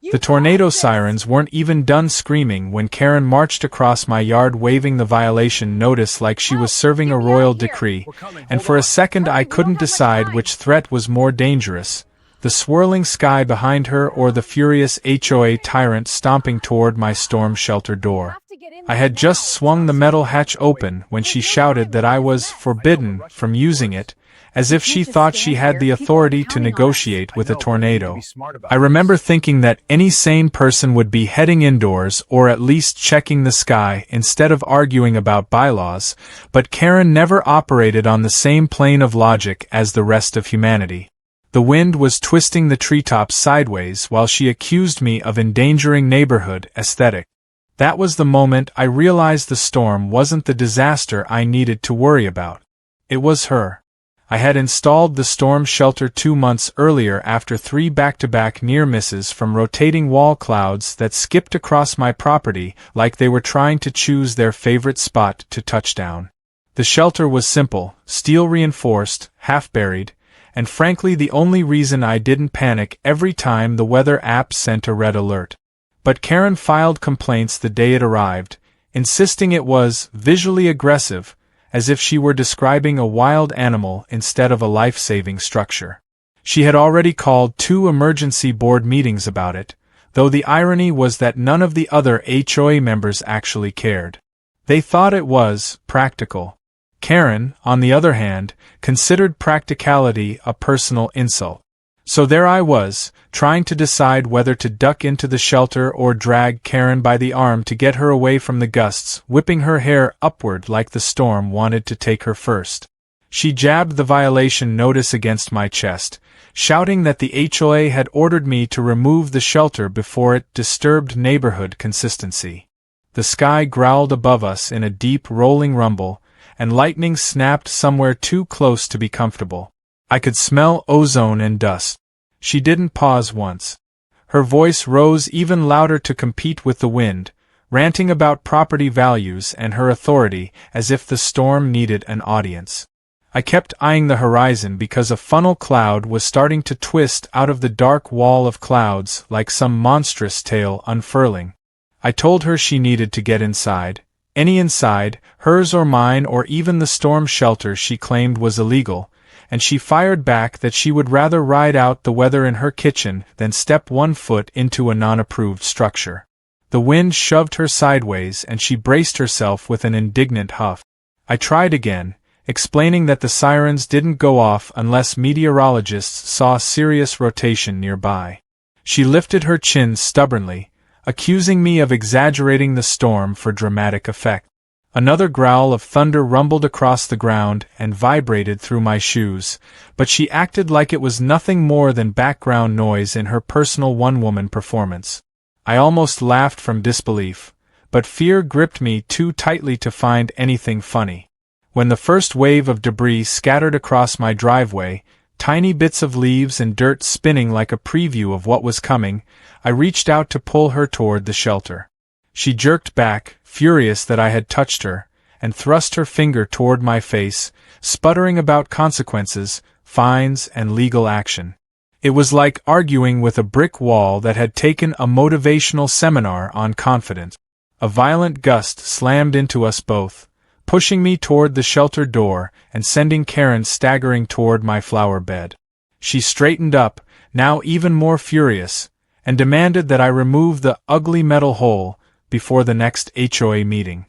The tornado sirens weren't even done screaming when Karen marched across my yard waving the violation notice like she was serving a royal decree, and for a second I couldn't decide which threat was more dangerous, the swirling sky behind her or the furious HOA tyrant stomping toward my storm shelter door. I had just swung the metal hatch open when she shouted that I was forbidden from using it, as if she thought she had the authority to negotiate with a tornado. I remember thinking that any sane person would be heading indoors or at least checking the sky instead of arguing about bylaws, but Karen never operated on the same plane of logic as the rest of humanity. The wind was twisting the treetops sideways while she accused me of endangering neighborhood aesthetic. That was the moment I realized the storm wasn't the disaster I needed to worry about. It was her. I had installed the storm shelter 2 months earlier after 3 back-to-back near misses from rotating wall clouds that skipped across my property like they were trying to choose their favorite spot to touch down. The shelter was simple, steel-reinforced, half-buried, and frankly the only reason I didn't panic every time the weather app sent a red alert. But Karen filed complaints the day it arrived, insisting it was visually aggressive, as if she were describing a wild animal instead of a life-saving structure. She had already called 2 emergency board meetings about it, though the irony was that none of the other HOA members actually cared. They thought it was practical. Karen, on the other hand, considered practicality a personal insult. So there I was, trying to decide whether to duck into the shelter or drag Karen by the arm to get her away from the gusts, whipping her hair upward like the storm wanted to take her first. She jabbed the violation notice against my chest, shouting that the HOA had ordered me to remove the shelter before it disturbed neighborhood consistency. The sky growled above us in a deep rolling rumble, and lightning snapped somewhere too close to be comfortable. I could smell ozone and dust. She didn't pause once. Her voice rose even louder to compete with the wind, ranting about property values and her authority as if the storm needed an audience. I kept eyeing the horizon because a funnel cloud was starting to twist out of the dark wall of clouds like some monstrous tail unfurling. I told her she needed to get inside. Any inside, hers or mine or even the storm shelter she claimed was illegal, and she fired back that she would rather ride out the weather in her kitchen than step 1 foot into a non-approved structure. The wind shoved her sideways and she braced herself with an indignant huff. I tried again, explaining that the sirens didn't go off unless meteorologists saw serious rotation nearby. She lifted her chin stubbornly, accusing me of exaggerating the storm for dramatic effect. Another growl of thunder rumbled across the ground and vibrated through my shoes, but she acted like it was nothing more than background noise in her personal one-woman performance. I almost laughed from disbelief, but fear gripped me too tightly to find anything funny. When the first wave of debris scattered across my driveway, tiny bits of leaves and dirt spinning like a preview of what was coming, I reached out to pull her toward the shelter. She jerked back, furious that I had touched her, and thrust her finger toward my face, sputtering about consequences, fines, and legal action. It was like arguing with a brick wall that had taken a motivational seminar on confidence. A violent gust slammed into us both, pushing me toward the shelter door and sending Karen staggering toward my flower bed. She straightened up, now even more furious, and demanded that I remove the ugly metal hole before the next HOA meeting.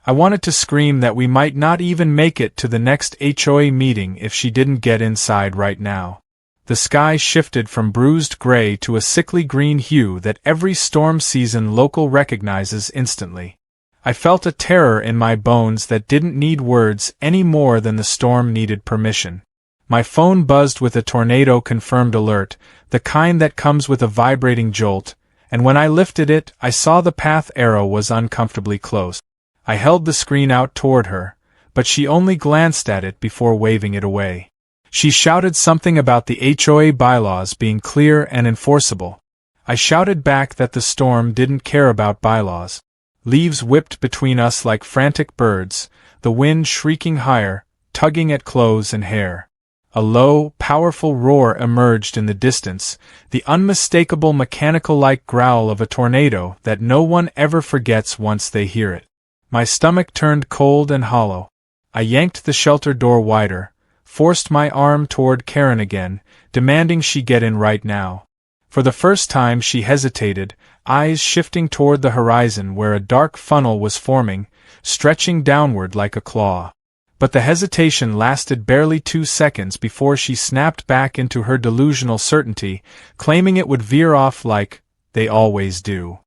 I wanted to scream that we might not even make it to the next HOA meeting if she didn't get inside right now. The sky shifted from bruised gray to a sickly green hue that every storm season local recognizes instantly. I felt a terror in my bones that didn't need words any more than the storm needed permission. My phone buzzed with a tornado-confirmed alert, the kind that comes with a vibrating jolt, and when I lifted it, I saw the path arrow was uncomfortably close. I held the screen out toward her, but she only glanced at it before waving it away. She shouted something about the HOA bylaws being clear and enforceable. I shouted back that the storm didn't care about bylaws. Leaves whipped between us like frantic birds, the wind shrieking higher, tugging at clothes and hair. A low, powerful roar emerged in the distance, the unmistakable mechanical-like growl of a tornado that no one ever forgets once they hear it. My stomach turned cold and hollow. I yanked the shelter door wider, forced my arm toward Karen again, demanding she get in right now. For the first time she hesitated, eyes shifting toward the horizon where a dark funnel was forming, stretching downward like a claw. But the hesitation lasted barely 2 seconds before she snapped back into her delusional certainty, claiming it would veer off like they always do.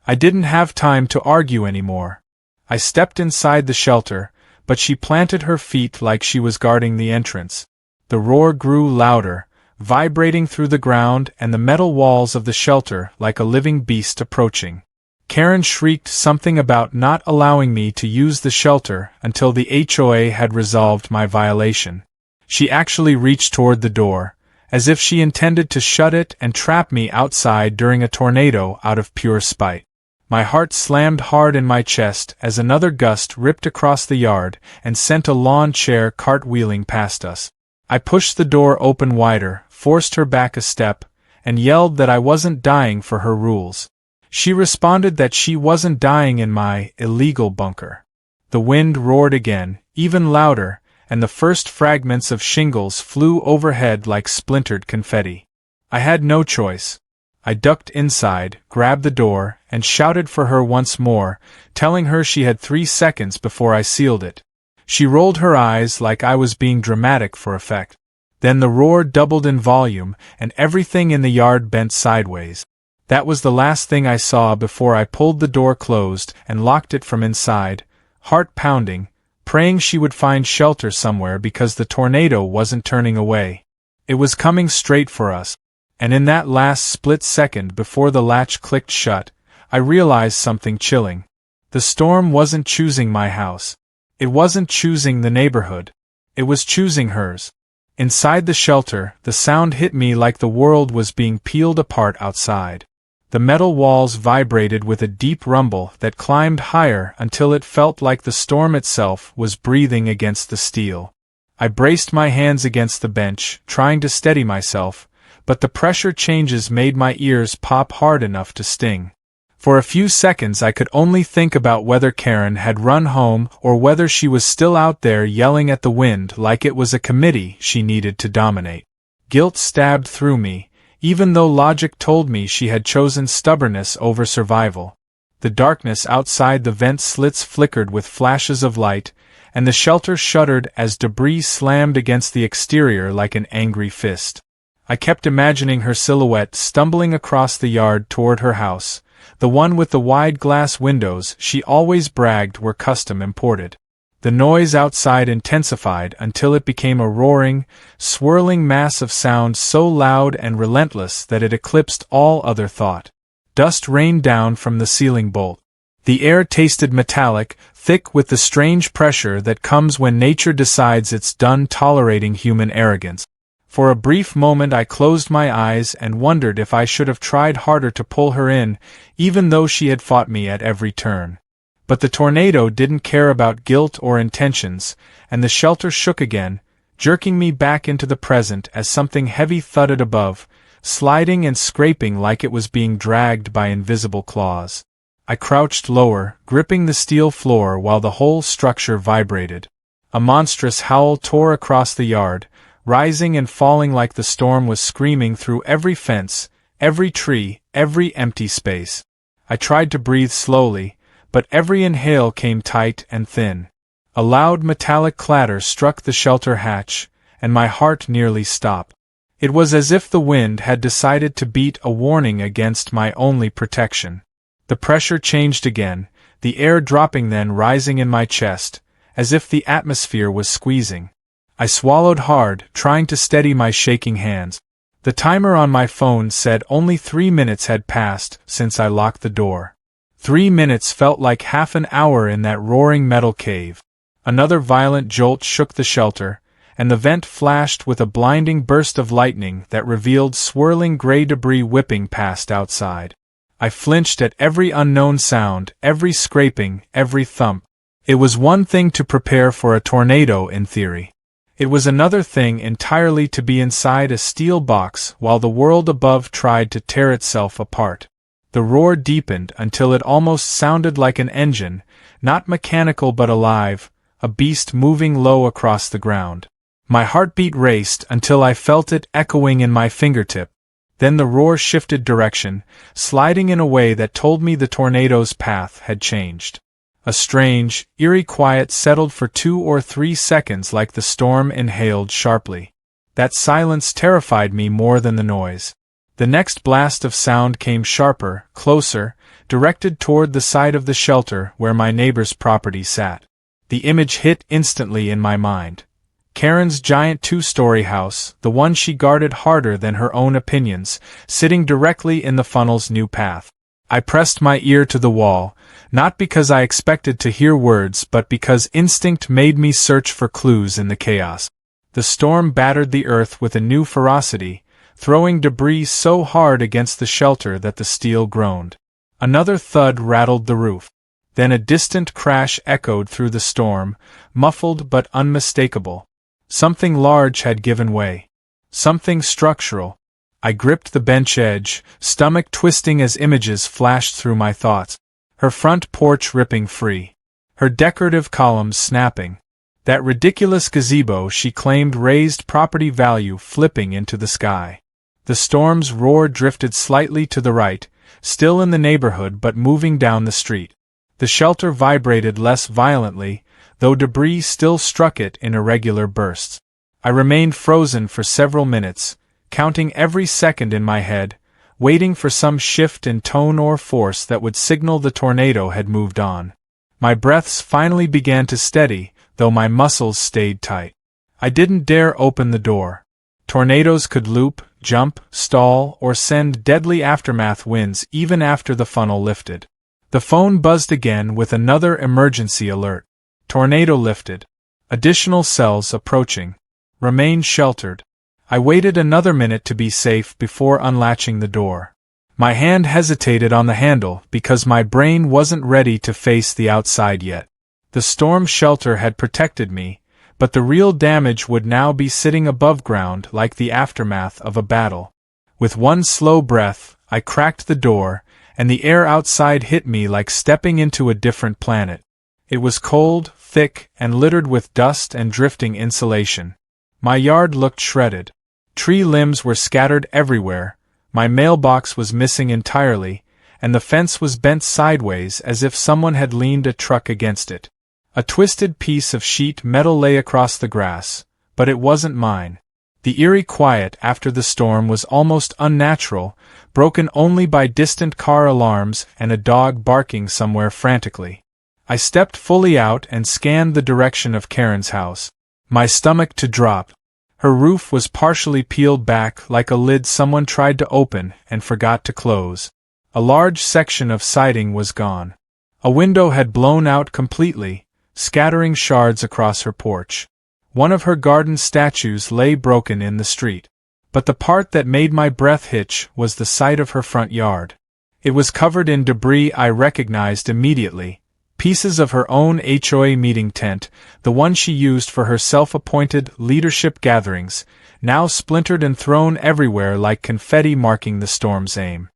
I didn't have time to argue anymore. I stepped inside the shelter, but she planted her feet like she was guarding the entrance. The roar grew louder, vibrating through the ground and the metal walls of the shelter like a living beast approaching. Karen shrieked something about not allowing me to use the shelter until the HOA had resolved my violation. She actually reached toward the door, as if she intended to shut it and trap me outside during a tornado out of pure spite. My heart slammed hard in my chest as another gust ripped across the yard and sent a lawn chair cartwheeling past us. I pushed the door open wider, forced her back a step, and yelled that I wasn't dying for her rules. She responded that she wasn't dying in my illegal bunker. The wind roared again, even louder, and the first fragments of shingles flew overhead like splintered confetti. I had no choice. I ducked inside, grabbed the door, and shouted for her once more, telling her she had 3 seconds before I sealed it. She rolled her eyes like I was being dramatic for effect. Then the roar doubled in volume, and everything in the yard bent sideways. That was the last thing I saw before I pulled the door closed and locked it from inside, heart pounding, praying she would find shelter somewhere because the tornado wasn't turning away. It was coming straight for us. And in that last split second before the latch clicked shut, I realized something chilling. The storm wasn't choosing my house. It wasn't choosing the neighborhood. It was choosing hers. Inside the shelter, the sound hit me like the world was being peeled apart outside. The metal walls vibrated with a deep rumble that climbed higher until it felt like the storm itself was breathing against the steel. I braced my hands against the bench, trying to steady myself, but the pressure changes made my ears pop hard enough to sting. For a few seconds I could only think about whether Karen had run home or whether she was still out there yelling at the wind like it was a committee she needed to dominate. Guilt stabbed through me, even though logic told me she had chosen stubbornness over survival. The darkness outside the vent slits flickered with flashes of light, and the shelter shuddered as debris slammed against the exterior like an angry fist. I kept imagining her silhouette stumbling across the yard toward her house, the one with the wide glass windows she always bragged were custom imported. The noise outside intensified until it became a roaring, swirling mass of sound so loud and relentless that it eclipsed all other thought. Dust rained down from the ceiling bolt. The air tasted metallic, thick with the strange pressure that comes when nature decides it's done tolerating human arrogance. For a brief moment I closed my eyes and wondered if I should have tried harder to pull her in, even though she had fought me at every turn. But the tornado didn't care about guilt or intentions, and the shelter shook again, jerking me back into the present as something heavy thudded above, sliding and scraping like it was being dragged by invisible claws. I crouched lower, gripping the steel floor while the whole structure vibrated. A monstrous howl tore across the yard, rising and falling like the storm was screaming through every fence, every tree, every empty space. I tried to breathe slowly, but every inhale came tight and thin. A loud metallic clatter struck the shelter hatch, and my heart nearly stopped. It was as if the wind had decided to beat a warning against my only protection. The pressure changed again, the air dropping then rising in my chest, as if the atmosphere was squeezing. I swallowed hard, trying to steady my shaking hands. The timer on my phone said only 3 minutes had passed since I locked the door. 3 minutes felt like half an hour in that roaring metal cave. Another violent jolt shook the shelter, and the vent flashed with a blinding burst of lightning that revealed swirling gray debris whipping past outside. I flinched at every unknown sound, every scraping, every thump. It was one thing to prepare for a tornado in theory. It was another thing entirely to be inside a steel box while the world above tried to tear itself apart. The roar deepened until it almost sounded like an engine, not mechanical but alive, a beast moving low across the ground. My heartbeat raced until I felt it echoing in my fingertip. Then the roar shifted direction, sliding in a way that told me the tornado's path had changed. A strange, eerie quiet settled for 2 or 3 seconds like the storm inhaled sharply. That silence terrified me more than the noise. The next blast of sound came sharper, closer, directed toward the side of the shelter where my neighbor's property sat. The image hit instantly in my mind. Karen's giant 2-story house, the one she guarded harder than her own opinions, sitting directly in the funnel's new path. I pressed my ear to the wall, not because I expected to hear words but because instinct made me search for clues in the chaos. The storm battered the earth with a new ferocity, throwing debris so hard against the shelter that the steel groaned. Another thud rattled the roof. Then a distant crash echoed through the storm, muffled but unmistakable. Something large had given way. Something structural. I gripped the bench edge, stomach twisting as images flashed through my thoughts. Her front porch ripping free. Her decorative columns snapping. That ridiculous gazebo she claimed raised property value flipping into the sky. The storm's roar drifted slightly to the right, still in the neighborhood but moving down the street. The shelter vibrated less violently, though debris still struck it in irregular bursts. I remained frozen for several minutes, counting every second in my head, waiting for some shift in tone or force that would signal the tornado had moved on. My breaths finally began to steady, though my muscles stayed tight. I didn't dare open the door. Tornadoes could loop, jump, stall, or send deadly aftermath winds even after the funnel lifted. The phone buzzed again with another emergency alert. Tornado lifted. Additional cells approaching. Remain sheltered. I waited another minute to be safe before unlatching the door. My hand hesitated on the handle because my brain wasn't ready to face the outside yet. The storm shelter had protected me, but the real damage would now be sitting above ground like the aftermath of a battle. With one slow breath, I cracked the door, and the air outside hit me like stepping into a different planet. It was cold, thick, and littered with dust and drifting insulation. My yard looked shredded. Tree limbs were scattered everywhere, my mailbox was missing entirely, and the fence was bent sideways as if someone had leaned a truck against it. A twisted piece of sheet metal lay across the grass, but it wasn't mine. The eerie quiet after the storm was almost unnatural, broken only by distant car alarms and a dog barking somewhere frantically. I stepped fully out and scanned the direction of Karen's house. My stomach to drop. Her roof was partially peeled back like a lid someone tried to open and forgot to close. A large section of siding was gone. A window had blown out completely, scattering shards across her porch. One of her garden statues lay broken in the street. But the part that made my breath hitch was the sight of her front yard. It was covered in debris I recognized immediately. Pieces of her own HOA meeting tent, the one she used for her self-appointed leadership gatherings, now splintered and thrown everywhere like confetti marking the storm's aim.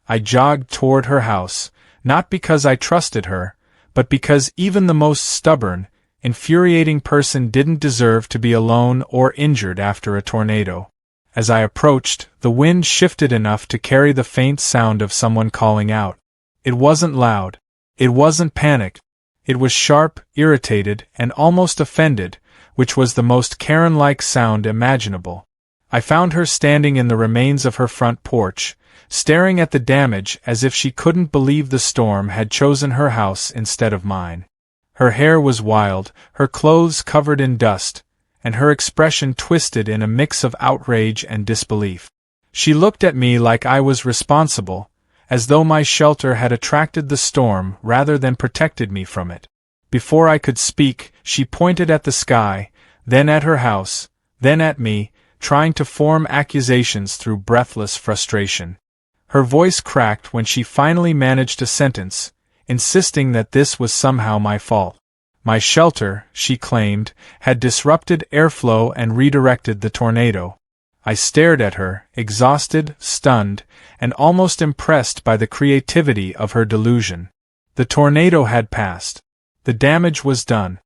I jogged toward her house, not because I trusted her, but because even the most stubborn, infuriating person didn't deserve to be alone or injured after a tornado. As I approached, the wind shifted enough to carry the faint sound of someone calling out. It wasn't loud. It wasn't panic. It was sharp, irritated, and almost offended, which was the most Karen-like sound imaginable. I found her standing in the remains of her front porch, staring at the damage as if she couldn't believe the storm had chosen her house instead of mine. Her hair was wild, her clothes covered in dust, and her expression twisted in a mix of outrage and disbelief. She looked at me like I was responsible, as though my shelter had attracted the storm rather than protected me from it. Before I could speak, she pointed at the sky, then at her house, then at me, trying to form accusations through breathless frustration. Her voice cracked when she finally managed a sentence, insisting that this was somehow my fault. My shelter, she claimed, had disrupted airflow and redirected the tornado. I stared at her, exhausted, stunned, and almost impressed by the creativity of her delusion. The tornado had passed. The damage was done.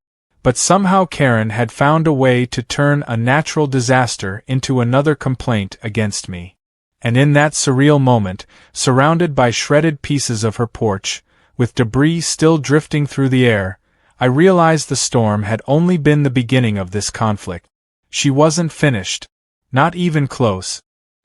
But somehow Karen had found a way to turn a natural disaster into another complaint against me. And in that surreal moment, surrounded by shredded pieces of her porch, with debris still drifting through the air, I realized the storm had only been the beginning of this conflict. She wasn't finished. Not even close.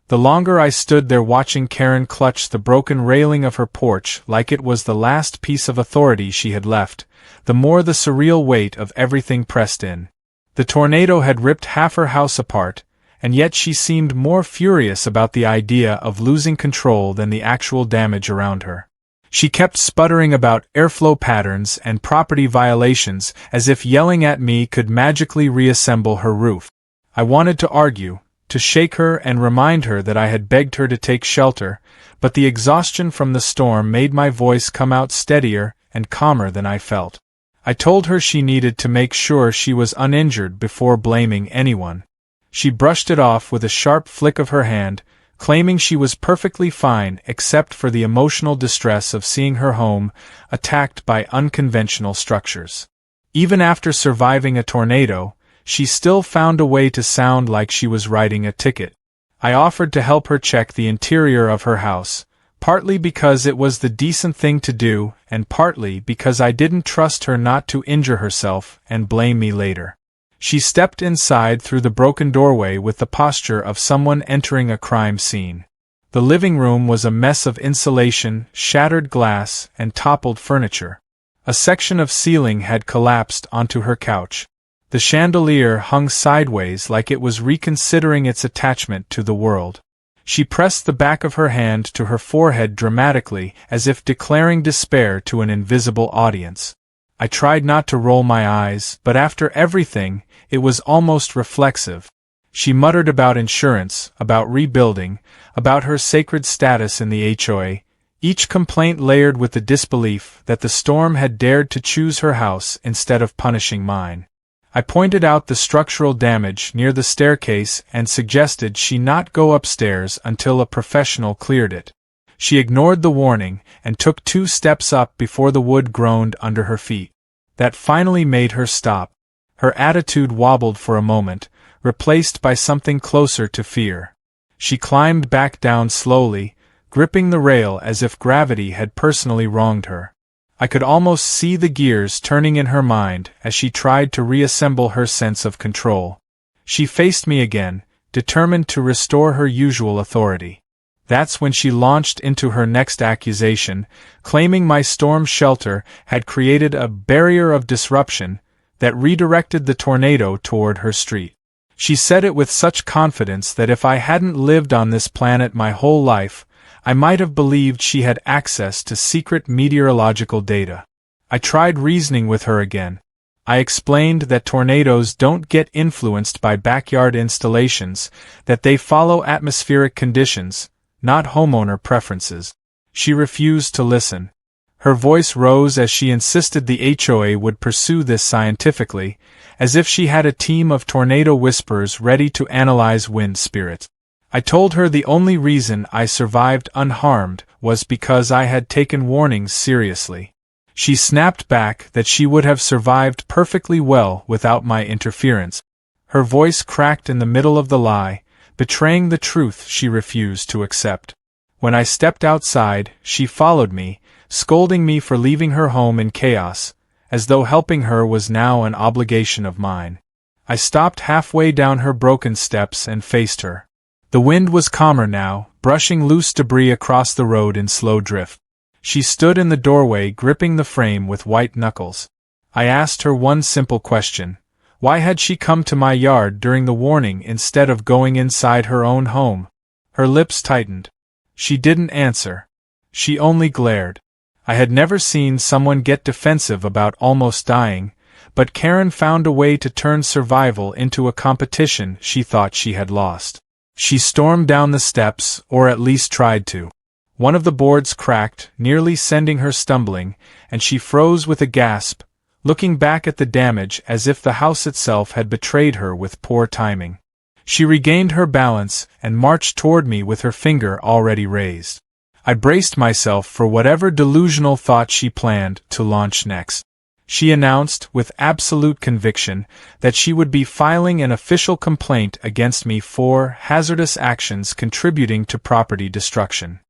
The longer I stood there watching Karen clutch the broken railing of her porch like it was the last piece of authority she had left, the more the surreal weight of everything pressed in. The tornado had ripped half her house apart, and yet she seemed more furious about the idea of losing control than the actual damage around her. She kept sputtering about airflow patterns and property violations as if yelling at me could magically reassemble her roof. I wanted to argue, to shake her and remind her that I had begged her to take shelter, but the exhaustion from the storm made my voice come out steadier and calmer than I felt. I told her she needed to make sure she was uninjured before blaming anyone. She brushed it off with a sharp flick of her hand, claiming she was perfectly fine except for the emotional distress of seeing her home attacked by unconventional structures. Even after surviving a tornado, she still found a way to sound like she was writing a ticket. I offered to help her check the interior of her house, partly because it was the decent thing to do and partly because I didn't trust her not to injure herself and blame me later. She stepped inside through the broken doorway with the posture of someone entering a crime scene. The living room was a mess of insulation, shattered glass, and toppled furniture. A section of ceiling had collapsed onto her couch. The chandelier hung sideways like it was reconsidering its attachment to the world. She pressed the back of her hand to her forehead dramatically, as if declaring despair to an invisible audience. I tried not to roll my eyes, but after everything, it was almost reflexive. She muttered about insurance, about rebuilding, about her sacred status in the HOA, each complaint layered with the disbelief that the storm had dared to choose her house instead of punishing mine. I pointed out the structural damage near the staircase and suggested she not go upstairs until a professional cleared it. She ignored the warning and took 2 steps up before the wood groaned under her feet. That finally made her stop. Her attitude wobbled for a moment, replaced by something closer to fear. She climbed back down slowly, gripping the rail as if gravity had personally wronged her. I could almost see the gears turning in her mind as she tried to reassemble her sense of control. She faced me again, determined to restore her usual authority. That's when she launched into her next accusation, claiming my storm shelter had created a barrier of disruption that redirected the tornado toward her street. She said it with such confidence that if I hadn't lived on this planet my whole life, I might have believed she had access to secret meteorological data. I tried reasoning with her again. I explained that tornadoes don't get influenced by backyard installations, that they follow atmospheric conditions, not homeowner preferences. She refused to listen. Her voice rose as she insisted the HOA would pursue this scientifically, as if she had a team of tornado whisperers ready to analyze wind spirits. I told her the only reason I survived unharmed was because I had taken warnings seriously. She snapped back that she would have survived perfectly well without my interference. Her voice cracked in the middle of the lie, betraying the truth she refused to accept. When I stepped outside, she followed me, scolding me for leaving her home in chaos, as though helping her was now an obligation of mine. I stopped halfway down her broken steps and faced her. The wind was calmer now, brushing loose debris across the road in slow drift. She stood in the doorway gripping the frame with white knuckles. I asked her one simple question. Why had she come to my yard during the warning instead of going inside her own home? Her lips tightened. She didn't answer. She only glared. I had never seen someone get defensive about almost dying, but Karen found a way to turn survival into a competition she thought she had lost. She stormed down the steps, or at least tried to. One of the boards cracked, nearly sending her stumbling, and she froze with a gasp, looking back at the damage as if the house itself had betrayed her with poor timing. She regained her balance and marched toward me with her finger already raised. I braced myself for whatever delusional thought she planned to launch next. She announced, with absolute conviction, that she would be filing an official complaint against me for hazardous actions contributing to property destruction.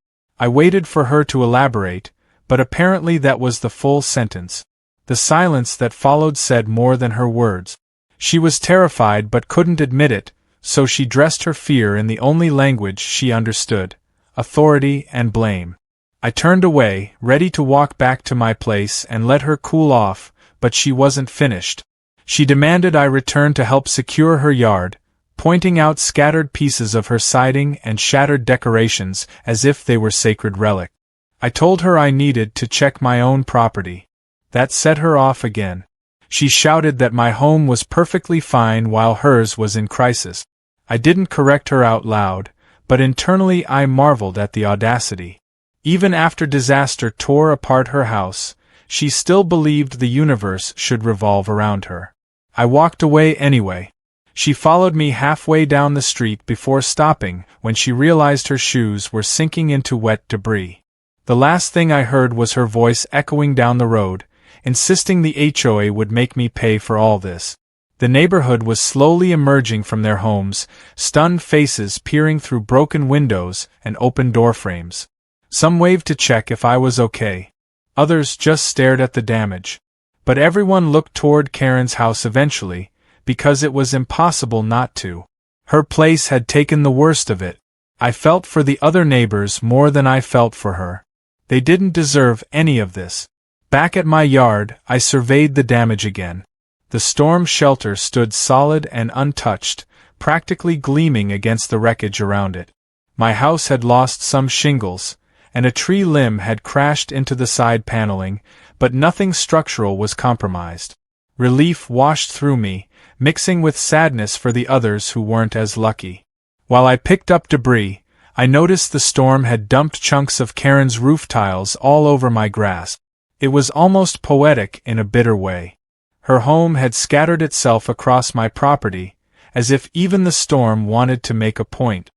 I waited for her to elaborate, but apparently that was the full sentence. The silence that followed said more than her words. She was terrified but couldn't admit it, so she dressed her fear in the only language she understood: authority and blame. I turned away, ready to walk back to my place and let her cool off, but she wasn't finished. She demanded I return to help secure her yard, pointing out scattered pieces of her siding and shattered decorations as if they were sacred relics. I told her I needed to check my own property. That set her off again. She shouted that my home was perfectly fine while hers was in crisis. I didn't correct her out loud, but internally I marveled at the audacity. Even after disaster tore apart her house, she still believed the universe should revolve around her. I walked away anyway. She followed me halfway down the street before stopping when she realized her shoes were sinking into wet debris. The last thing I heard was her voice echoing down the road, insisting the HOA would make me pay for all this. The neighborhood was slowly emerging from their homes, stunned faces peering through broken windows and open door frames. Some waved to check if I was okay. Others just stared at the damage. But everyone looked toward Karen's house eventually, because it was impossible not to. Her place had taken the worst of it. I felt for the other neighbors more than I felt for her. They didn't deserve any of this. Back at my yard, I surveyed the damage again. The storm shelter stood solid and untouched, practically gleaming against the wreckage around it. My house had lost some shingles, and a tree limb had crashed into the side paneling, but nothing structural was compromised. Relief washed through me, mixing with sadness for the others who weren't as lucky. While I picked up debris, I noticed the storm had dumped chunks of Karen's roof tiles all over my grass. It was almost poetic in a bitter way. Her home had scattered itself across my property, as if even the storm wanted to make a point.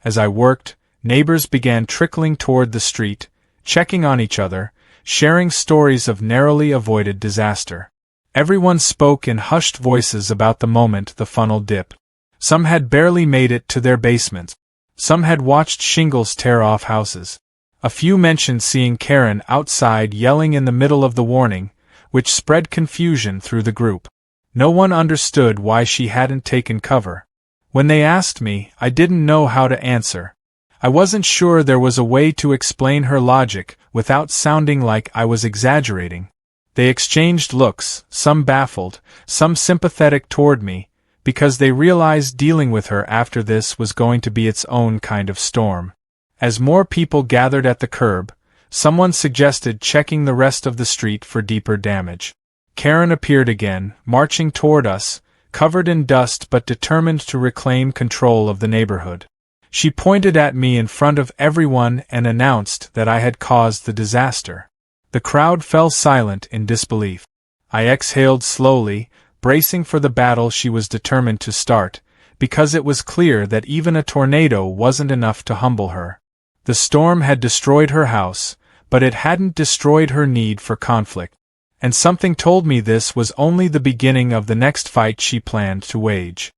As I worked, neighbors began trickling toward the street, checking on each other, sharing stories of narrowly avoided disaster. Everyone spoke in hushed voices about the moment the funnel dipped. Some had barely made it to their basements. Some had watched shingles tear off houses. A few mentioned seeing Karen outside yelling in the middle of the warning, which spread confusion through the group. No one understood why she hadn't taken cover. When they asked me, I didn't know how to answer. I wasn't sure there was a way to explain her logic without sounding like I was exaggerating. They exchanged looks, some baffled, some sympathetic toward me, because they realized dealing with her after this was going to be its own kind of storm. As more people gathered at the curb, someone suggested checking the rest of the street for deeper damage. Karen appeared again, marching toward us, covered in dust but determined to reclaim control of the neighborhood. She pointed at me in front of everyone and announced that I had caused the disaster. The crowd fell silent in disbelief. I exhaled slowly, bracing for the battle she was determined to start, because it was clear that even a tornado wasn't enough to humble her. The storm had destroyed her house, but it hadn't destroyed her need for conflict. And something told me this was only the beginning of the next fight she planned to wage.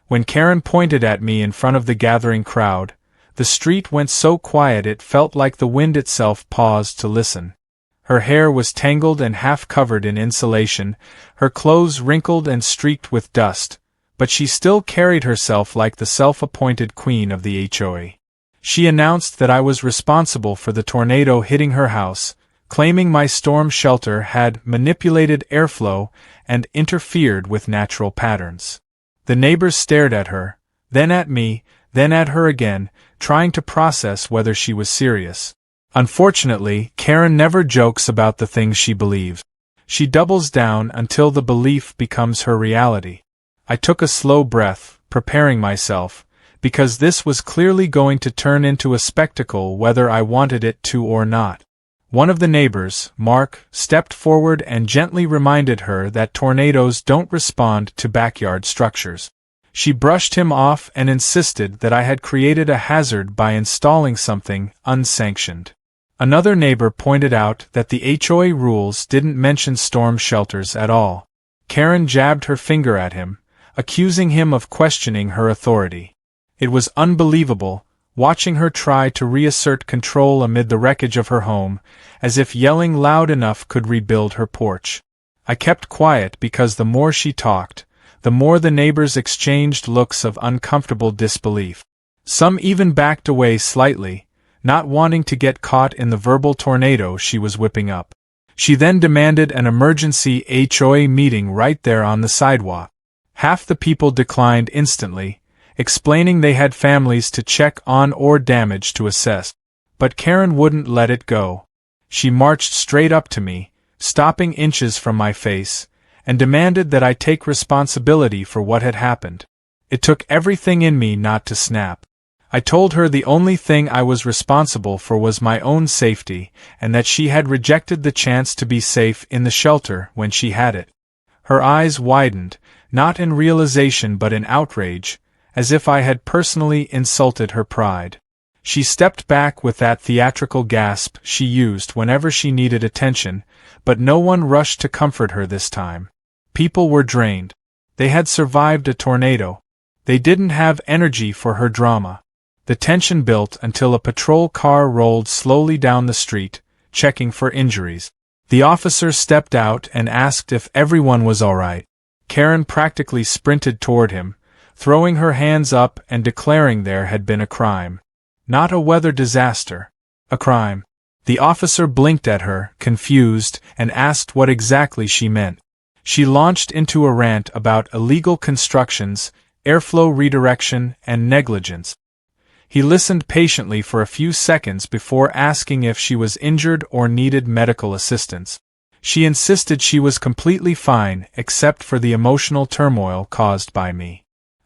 When Karen pointed at me in front of the gathering crowd, the street went so quiet it felt like the wind itself paused to listen. Her hair was tangled and half covered in insulation, her clothes wrinkled and streaked with dust, but she still carried herself like the self-appointed queen of the HOA. She announced that I was responsible for the tornado hitting her house, claiming my storm shelter had manipulated airflow and interfered with natural patterns. The neighbors stared at her, then at me, then at her again, trying to process whether she was serious. Unfortunately, Karen never jokes about the things she believes. She doubles down until the belief becomes her reality. I took a slow breath, preparing myself, because this was clearly going to turn into a spectacle whether I wanted it to or not. One of the neighbors, Mark, stepped forward and gently reminded her that tornadoes don't respond to backyard structures. She brushed him off and insisted that I had created a hazard by installing something unsanctioned. Another neighbor pointed out that the HOA rules didn't mention storm shelters at all. Karen jabbed her finger at him, accusing him of questioning her authority. It was unbelievable, watching her try to reassert control amid the wreckage of her home, as if yelling loud enough could rebuild her porch. I kept quiet because the more she talked, the more the neighbors exchanged looks of uncomfortable disbelief. Some even backed away slightly, not wanting to get caught in the verbal tornado she was whipping up. She then demanded an emergency HOA meeting right there on the sidewalk. Half the people declined instantly, explaining they had families to check on or damage to assess. But Karen wouldn't let it go. She marched straight up to me, stopping inches from my face, and demanded that I take responsibility for what had happened. It took everything in me not to snap. I told her the only thing I was responsible for was my own safety, and that she had rejected the chance to be safe in the shelter when she had it. Her eyes widened, not in realization but in outrage, as if I had personally insulted her pride. She stepped back with that theatrical gasp she used whenever she needed attention, but no one rushed to comfort her this time. People were drained. They had survived a tornado. They didn't have energy for her drama. The tension built until a patrol car rolled slowly down the street, checking for injuries. The officer stepped out and asked if everyone was all right. Karen practically sprinted toward him, throwing her hands up and declaring there had been a crime. Not a weather disaster. A crime. The officer blinked at her, confused, and asked what exactly she meant. She launched into a rant about illegal constructions, airflow redirection, and negligence. He listened patiently for a few seconds before asking if she was injured or needed medical assistance. She insisted she was completely fine except for the emotional turmoil caused by me.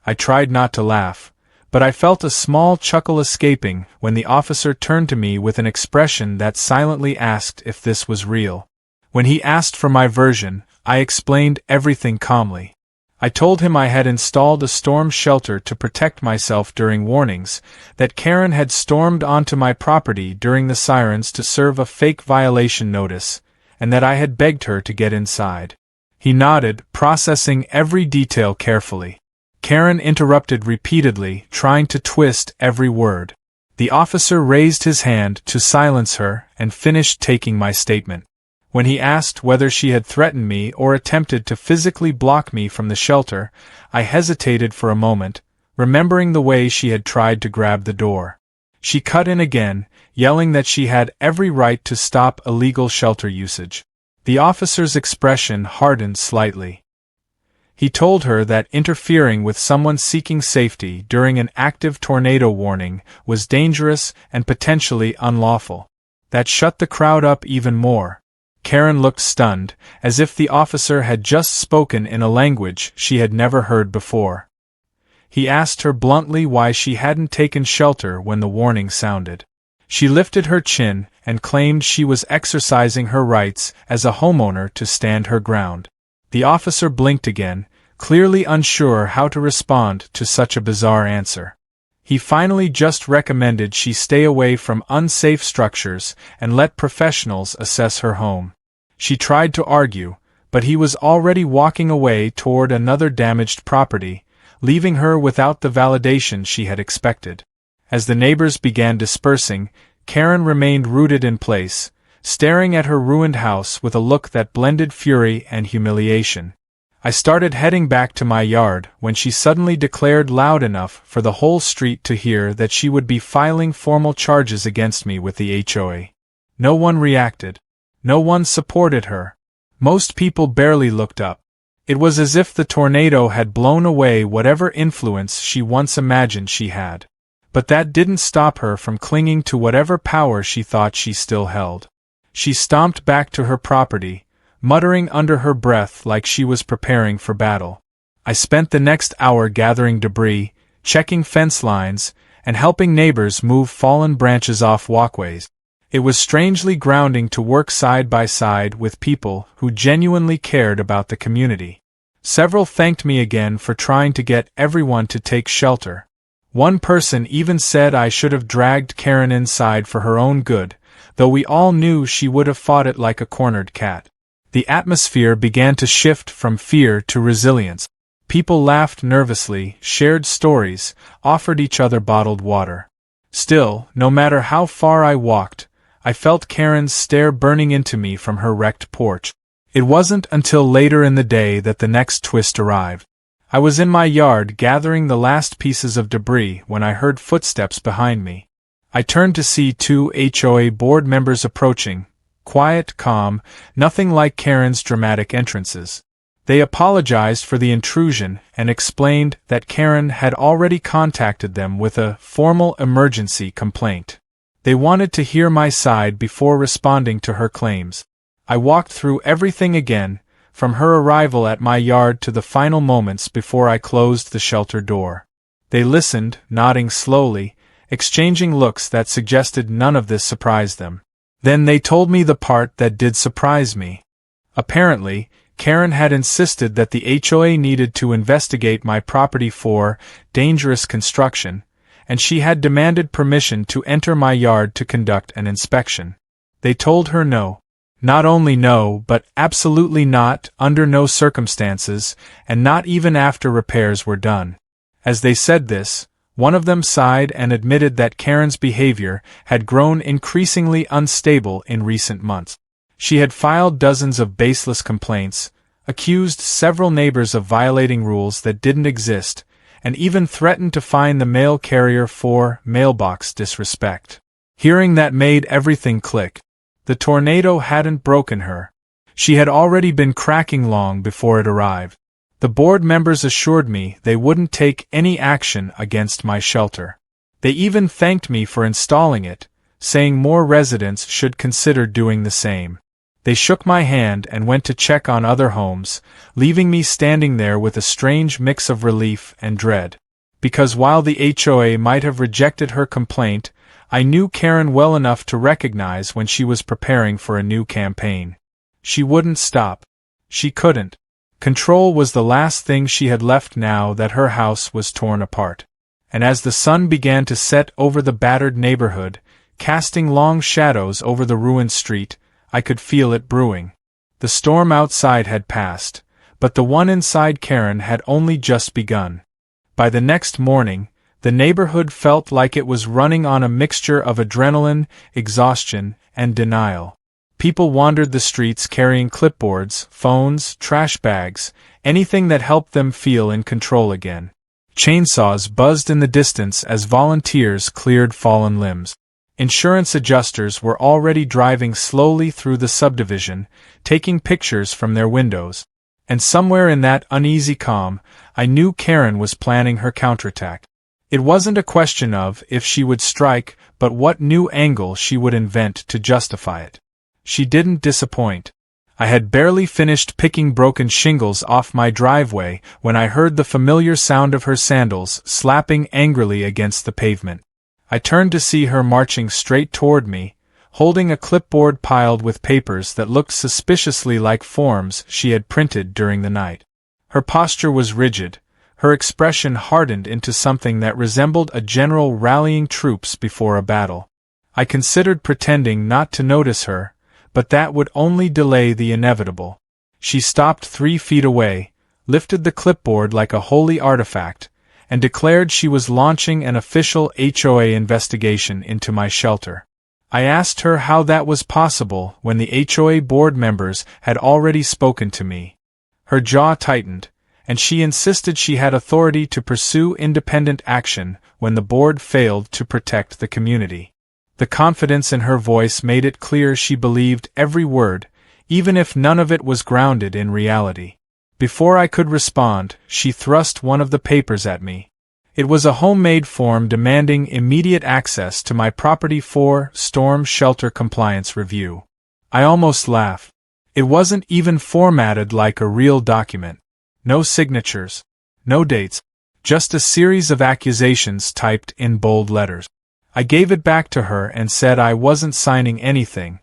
I tried not to laugh, but I felt a small chuckle escaping when the officer turned to me with an expression that silently asked if this was real. When he asked for my version, I explained everything calmly. I told him I had installed a storm shelter to protect myself during warnings, that Karen had stormed onto my property during the sirens to serve a fake violation notice, and that I had begged her to get inside. He nodded, processing every detail carefully. Karen interrupted repeatedly, trying to twist every word. The officer raised his hand to silence her and finished taking my statement. When he asked whether she had threatened me or attempted to physically block me from the shelter, I hesitated for a moment, remembering the way she had tried to grab the door. She cut in again, yelling that she had every right to stop illegal shelter usage. The officer's expression hardened slightly. He told her that interfering with someone seeking safety during an active tornado warning was dangerous and potentially unlawful. That shut the crowd up even more. Karen looked stunned, as if the officer had just spoken in a language she had never heard before. He asked her bluntly why she hadn't taken shelter when the warning sounded. She lifted her chin and claimed she was exercising her rights as a homeowner to stand her ground. The officer blinked again, clearly unsure how to respond to such a bizarre answer. He finally just recommended she stay away from unsafe structures and let professionals assess her home. She tried to argue, but he was already walking away toward another damaged property, leaving her without the validation she had expected. As the neighbors began dispersing, Karen remained rooted in place, staring at her ruined house with a look that blended fury and humiliation. I started heading back to my yard when she suddenly declared loud enough for the whole street to hear that she would be filing formal charges against me with the HOA. No one reacted. No one supported her. Most people barely looked up. It was as if the tornado had blown away whatever influence she once imagined she had. But that didn't stop her from clinging to whatever power she thought she still held. She stomped back to her property, muttering under her breath like she was preparing for battle. I spent the next hour gathering debris, checking fence lines, and helping neighbors move fallen branches off walkways. It was strangely grounding to work side by side with people who genuinely cared about the community. Several thanked me again for trying to get everyone to take shelter. One person even said I should have dragged Karen inside for her own good, though we all knew she would have fought it like a cornered cat. The atmosphere began to shift from fear to resilience. People laughed nervously, shared stories, offered each other bottled water. Still, no matter how far I walked, I felt Karen's stare burning into me from her wrecked porch. It wasn't until later in the day that the next twist arrived. I was in my yard gathering the last pieces of debris when I heard footsteps behind me. I turned to see two HOA board members approaching, quiet, calm, nothing like Karen's dramatic entrances. They apologized for the intrusion and explained that Karen had already contacted them with a formal emergency complaint. They wanted to hear my side before responding to her claims. I walked through everything again, from her arrival at my yard to the final moments before I closed the shelter door. They listened, nodding slowly, exchanging looks that suggested none of this surprised them. Then they told me the part that did surprise me. Apparently, Karen had insisted that the HOA needed to investigate my property for dangerous construction, and she had demanded permission to enter my yard to conduct an inspection. They told her no. Not only no, but absolutely not, under no circumstances, and not even after repairs were done. As they said this, one of them sighed and admitted that Karen's behavior had grown increasingly unstable in recent months. She had filed dozens of baseless complaints, accused several neighbors of violating rules that didn't exist, and even threatened to fine the mail carrier for mailbox disrespect. Hearing that made everything click. The tornado hadn't broken her. She had already been cracking long before it arrived. The board members assured me they wouldn't take any action against my shelter. They even thanked me for installing it, saying more residents should consider doing the same. They shook my hand and went to check on other homes, leaving me standing there with a strange mix of relief and dread. Because while the HOA might have rejected her complaint, I knew Karen well enough to recognize when she was preparing for a new campaign. She wouldn't stop. She couldn't. Control was the last thing she had left now that her house was torn apart. And as the sun began to set over the battered neighborhood, casting long shadows over the ruined street, I could feel it brewing. The storm outside had passed, but the one inside Karen had only just begun. By the next morning, the neighborhood felt like it was running on a mixture of adrenaline, exhaustion, and denial. People wandered the streets carrying clipboards, phones, trash bags, anything that helped them feel in control again. Chainsaws buzzed in the distance as volunteers cleared fallen limbs. Insurance adjusters were already driving slowly through the subdivision, taking pictures from their windows. And somewhere in that uneasy calm, I knew Karen was planning her counterattack. It wasn't a question of if she would strike, but what new angle she would invent to justify it. She didn't disappoint. I had barely finished picking broken shingles off my driveway when I heard the familiar sound of her sandals slapping angrily against the pavement. I turned to see her marching straight toward me, holding a clipboard piled with papers that looked suspiciously like forms she had printed during the night. Her posture was rigid, her expression hardened into something that resembled a general rallying troops before a battle. I considered pretending not to notice her, but that would only delay the inevitable. She stopped 3 feet away, lifted the clipboard like a holy artifact, and declared she was launching an official HOA investigation into my shelter. I asked her how that was possible when the HOA board members had already spoken to me. Her jaw tightened, and she insisted she had authority to pursue independent action when the board failed to protect the community. The confidence in her voice made it clear she believed every word, even if none of it was grounded in reality. Before I could respond, she thrust one of the papers at me. It was a homemade form demanding immediate access to my property for storm shelter compliance review. I almost laughed. It wasn't even formatted like a real document. No signatures, no dates, just a series of accusations typed in bold letters. I gave it back to her and said I wasn't signing anything.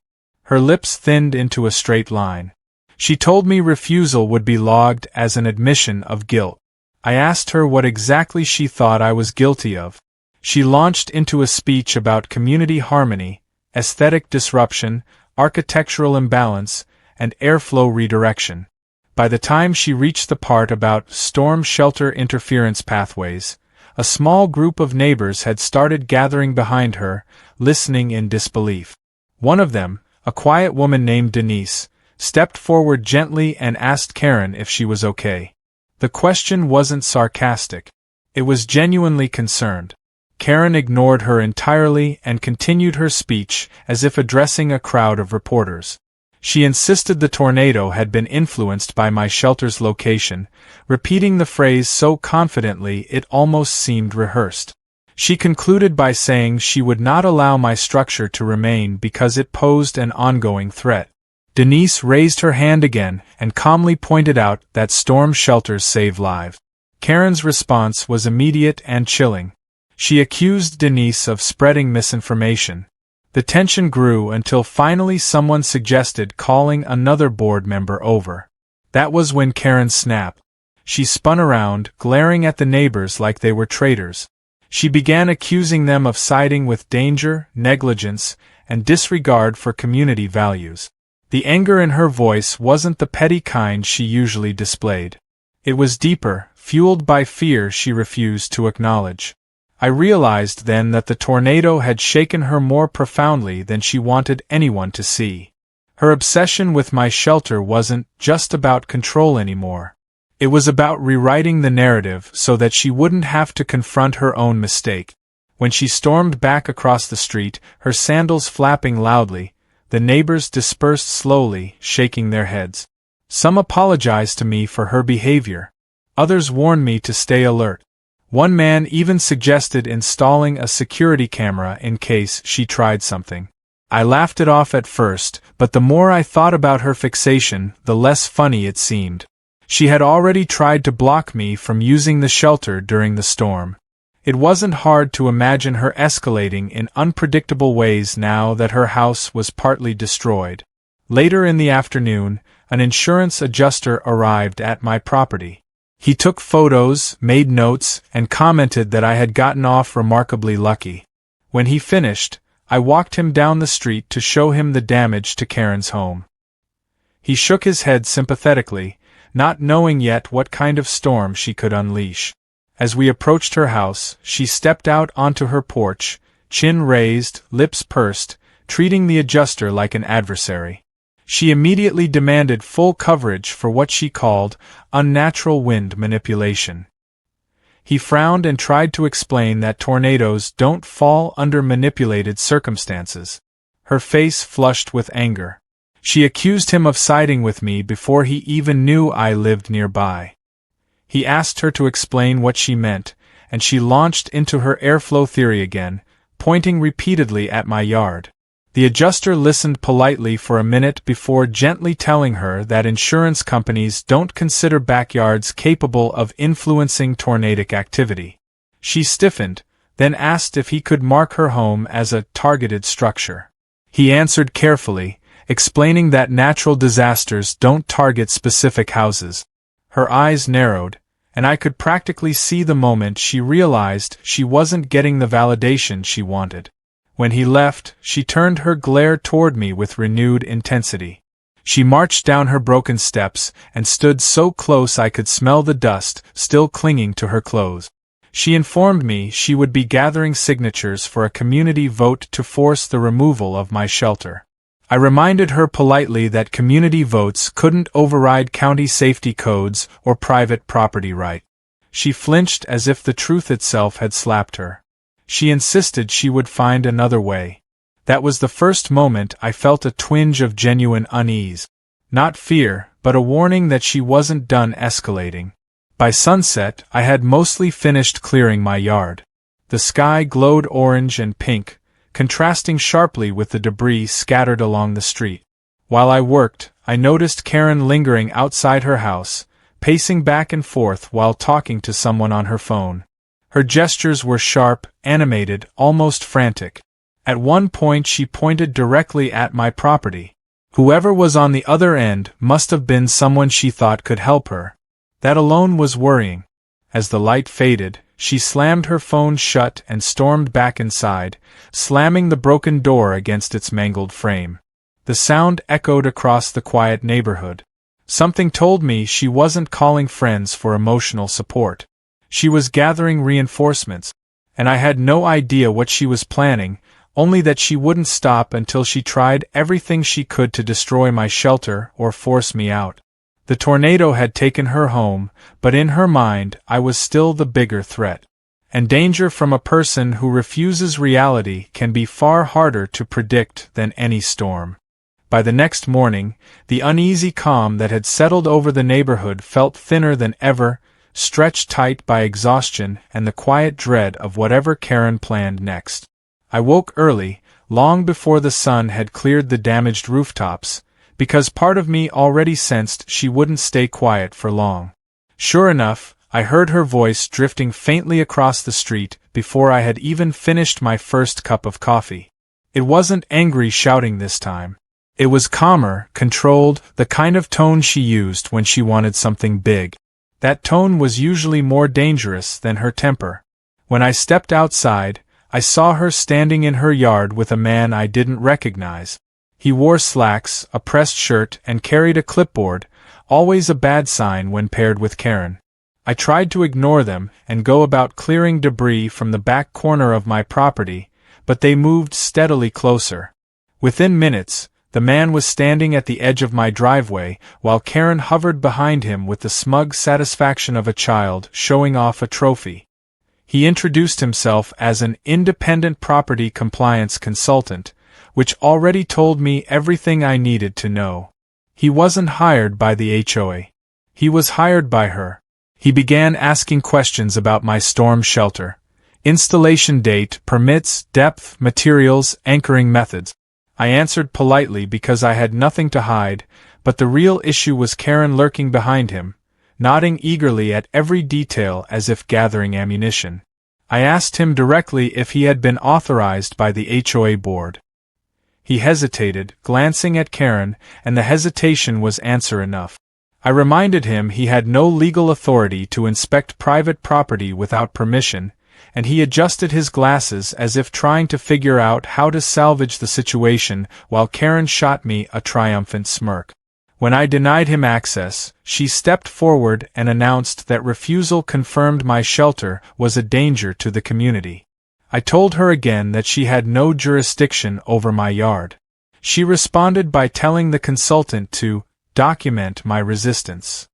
Her lips thinned into a straight line. She told me refusal would be logged as an admission of guilt. I asked her what exactly she thought I was guilty of. She launched into a speech about community harmony, aesthetic disruption, architectural imbalance, and airflow redirection. By the time she reached the part about storm shelter interference pathways, a small group of neighbors had started gathering behind her, listening in disbelief. One of them, a quiet woman named Denise, stepped forward gently and asked Karen if she was okay. The question wasn't sarcastic. It was genuinely concerned. Karen ignored her entirely and continued her speech as if addressing a crowd of reporters. She insisted the tornado had been influenced by my shelter's location, repeating the phrase so confidently it almost seemed rehearsed. She concluded by saying she would not allow my structure to remain because it posed an ongoing threat. Denise raised her hand again and calmly pointed out that storm shelters save lives. Karen's response was immediate and chilling. She accused Denise of spreading misinformation. The tension grew until finally someone suggested calling another board member over. That was when Karen snapped. She spun around, glaring at the neighbors like they were traitors. She began accusing them of siding with danger, negligence, and disregard for community values. The anger in her voice wasn't the petty kind she usually displayed. It was deeper, fueled by fear she refused to acknowledge. I realized then that the tornado had shaken her more profoundly than she wanted anyone to see. Her obsession with my shelter wasn't just about control anymore. It was about rewriting the narrative so that she wouldn't have to confront her own mistake. When she stormed back across the street, her sandals flapping loudly, the neighbors dispersed slowly, shaking their heads. Some apologized to me for her behavior. Others warned me to stay alert. One man even suggested installing a security camera in case she tried something. I laughed it off at first, but the more I thought about her fixation, the less funny it seemed. She had already tried to block me from using the shelter during the storm. It wasn't hard to imagine her escalating in unpredictable ways now that her house was partly destroyed. Later in the afternoon, an insurance adjuster arrived at my property. He took photos, made notes, and commented that I had gotten off remarkably lucky. When he finished, I walked him down the street to show him the damage to Karen's home. He shook his head sympathetically, not knowing yet what kind of storm she could unleash. As we approached her house, she stepped out onto her porch, chin raised, lips pursed, treating the adjuster like an adversary. She immediately demanded full coverage for what she called unnatural wind manipulation. He frowned and tried to explain that tornadoes don't fall under manipulated circumstances. Her face flushed with anger. She accused him of siding with me before he even knew I lived nearby. He asked her to explain what she meant, and she launched into her airflow theory again, pointing repeatedly at my yard. The adjuster listened politely for a minute before gently telling her that insurance companies don't consider backyards capable of influencing tornadic activity. She stiffened, then asked if he could mark her home as a targeted structure. He answered carefully, explaining that natural disasters don't target specific houses. Her eyes narrowed, and I could practically see the moment she realized she wasn't getting the validation she wanted. When he left, she turned her glare toward me with renewed intensity. She marched down her broken steps and stood so close I could smell the dust still clinging to her clothes. She informed me she would be gathering signatures for a community vote to force the removal of my shelter. I reminded her politely that community votes couldn't override county safety codes or private property rights. She flinched as if the truth itself had slapped her. She insisted she would find another way. That was the first moment I felt a twinge of genuine unease. Not fear, but a warning that she wasn't done escalating. By sunset, I had mostly finished clearing my yard. The sky glowed orange and pink, contrasting sharply with the debris scattered along the street. While I worked, I noticed Karen lingering outside her house, pacing back and forth while talking to someone on her phone. Her gestures were sharp, animated, almost frantic. At one point she pointed directly at my property. Whoever was on the other end must have been someone she thought could help her. That alone was worrying. As the light faded, she slammed her phone shut and stormed back inside, slamming the broken door against its mangled frame. The sound echoed across the quiet neighborhood. Something told me she wasn't calling friends for emotional support. She was gathering reinforcements, and I had no idea what she was planning, only that she wouldn't stop until she tried everything she could to destroy my shelter or force me out. The tornado had taken her home, but in her mind I was still the bigger threat. And danger from a person who refuses reality can be far harder to predict than any storm. By the next morning, the uneasy calm that had settled over the neighborhood felt thinner than ever, stretched tight by exhaustion and the quiet dread of whatever Karen planned next. I woke early, long before the sun had cleared the damaged rooftops, because part of me already sensed she wouldn't stay quiet for long. Sure enough, I heard her voice drifting faintly across the street before I had even finished my first cup of coffee. It wasn't angry shouting this time. It was calmer, controlled, the kind of tone she used when she wanted something big. That tone was usually more dangerous than her temper. When I stepped outside, I saw her standing in her yard with a man I didn't recognize. He wore slacks, a pressed shirt, and carried a clipboard, always a bad sign when paired with Karen. I tried to ignore them and go about clearing debris from the back corner of my property, but they moved steadily closer. Within minutes, the man was standing at the edge of my driveway, while Karen hovered behind him with the smug satisfaction of a child showing off a trophy. He introduced himself as an independent property compliance consultant, which already told me everything I needed to know. He wasn't hired by the HOA. He was hired by her. He began asking questions about my storm shelter. Installation date, permits, depth, materials, anchoring methods. I answered politely because I had nothing to hide, but the real issue was Karen lurking behind him, nodding eagerly at every detail as if gathering ammunition. I asked him directly if he had been authorized by the HOA board. He hesitated, glancing at Karen, and the hesitation was answer enough. I reminded him he had no legal authority to inspect private property without permission, and he adjusted his glasses as if trying to figure out how to salvage the situation while Karen shot me a triumphant smirk. When I denied him access, she stepped forward and announced that refusal confirmed my shelter was a danger to the community. I told her again that she had no jurisdiction over my yard. She responded by telling the consultant to document my resistance.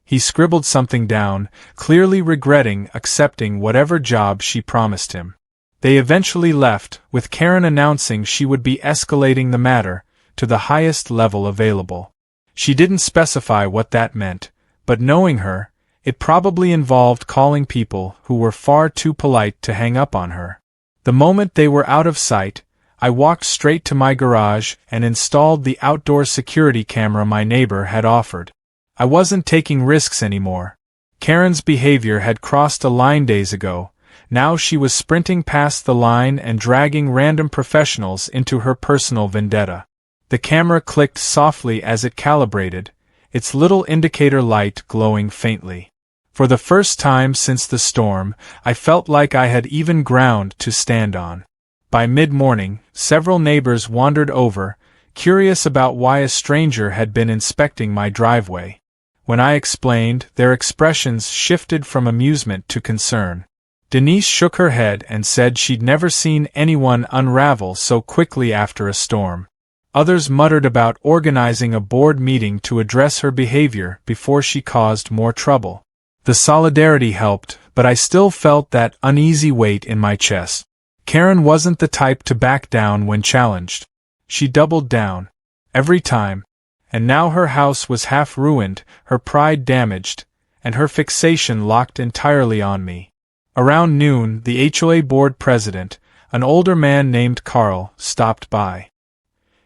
He scribbled something down, clearly regretting accepting whatever job she promised him. They eventually left, with Karen announcing she would be escalating the matter to the highest level available. She didn't specify what that meant, but knowing her, it probably involved calling people who were far too polite to hang up on her. The moment they were out of sight, I walked straight to my garage and installed the outdoor security camera my neighbor had offered. I wasn't taking risks anymore. Karen's behavior had crossed a line days ago. Now she was sprinting past the line and dragging random professionals into her personal vendetta. The camera clicked softly as it calibrated, its little indicator light glowing faintly. For the first time since the storm, I felt like I had even ground to stand on. By mid-morning, several neighbors wandered over, curious about why a stranger had been inspecting my driveway. When I explained, their expressions shifted from amusement to concern. Denise shook her head and said she'd never seen anyone unravel so quickly after a storm. Others muttered about organizing a board meeting to address her behavior before she caused more trouble. The solidarity helped, but I still felt that uneasy weight in my chest. Karen wasn't the type to back down when challenged. She doubled down. Every time. And now her house was half ruined, her pride damaged, and her fixation locked entirely on me. Around noon, the HOA board president, an older man named Carl, stopped by.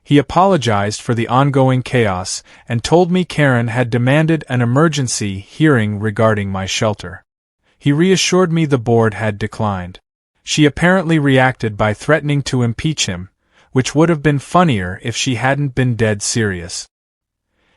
He apologized for the ongoing chaos and told me Karen had demanded an emergency hearing regarding my shelter. He reassured me the board had declined. She apparently reacted by threatening to impeach him, which would have been funnier if she hadn't been dead serious.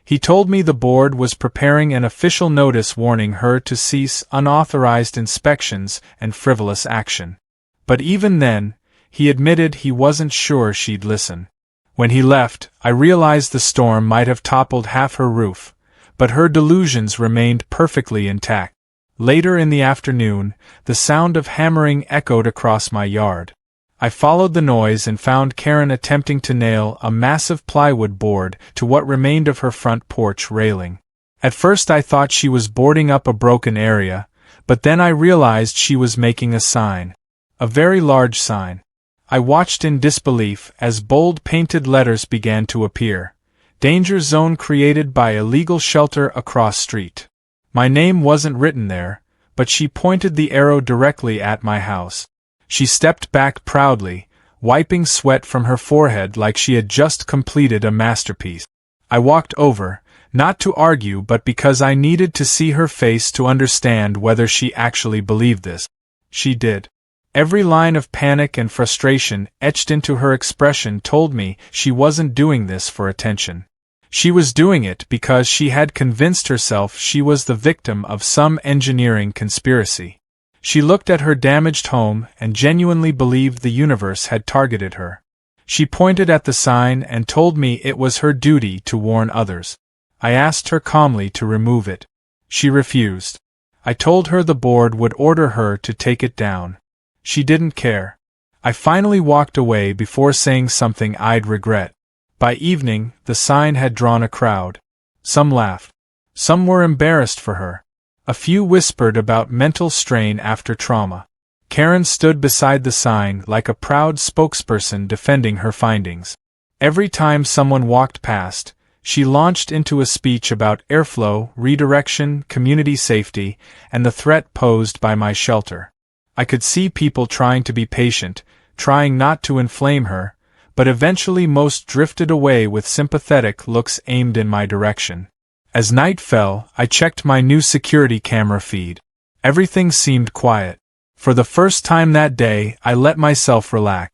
He told me the board was preparing an official notice warning her to cease unauthorized inspections and frivolous action. But even then, he admitted he wasn't sure she'd listen. When he left, I realized the storm might have toppled half her roof, but her delusions remained perfectly intact. Later in the afternoon, the sound of hammering echoed across my yard. I followed the noise and found Karen attempting to nail a massive plywood board to what remained of her front porch railing. At first I thought she was boarding up a broken area, but then I realized she was making a sign. A very large sign. I watched in disbelief as bold painted letters began to appear. Danger zone created by illegal shelter across street. My name wasn't written there, but she pointed the arrow directly at my house. She stepped back proudly, wiping sweat from her forehead like she had just completed a masterpiece. I walked over, not to argue but because I needed to see her face to understand whether she actually believed this. She did. Every line of panic and frustration etched into her expression told me she wasn't doing this for attention. She was doing it because she had convinced herself she was the victim of some engineering conspiracy. She looked at her damaged home and genuinely believed the universe had targeted her. She pointed at the sign and told me it was her duty to warn others. I asked her calmly to remove it. She refused. I told her the board would order her to take it down. She didn't care. I finally walked away before saying something I'd regret. By evening, the sign had drawn a crowd. Some laughed. Some were embarrassed for her. A few whispered about mental strain after trauma. Karen stood beside the sign like a proud spokesperson defending her findings. Every time someone walked past, she launched into a speech about airflow, redirection, community safety, and the threat posed by my shelter. I could see people trying to be patient, trying not to inflame her, but eventually most drifted away with sympathetic looks aimed in my direction. As night fell, I checked my new security camera feed. Everything seemed quiet. For the first time that day, I let myself relax.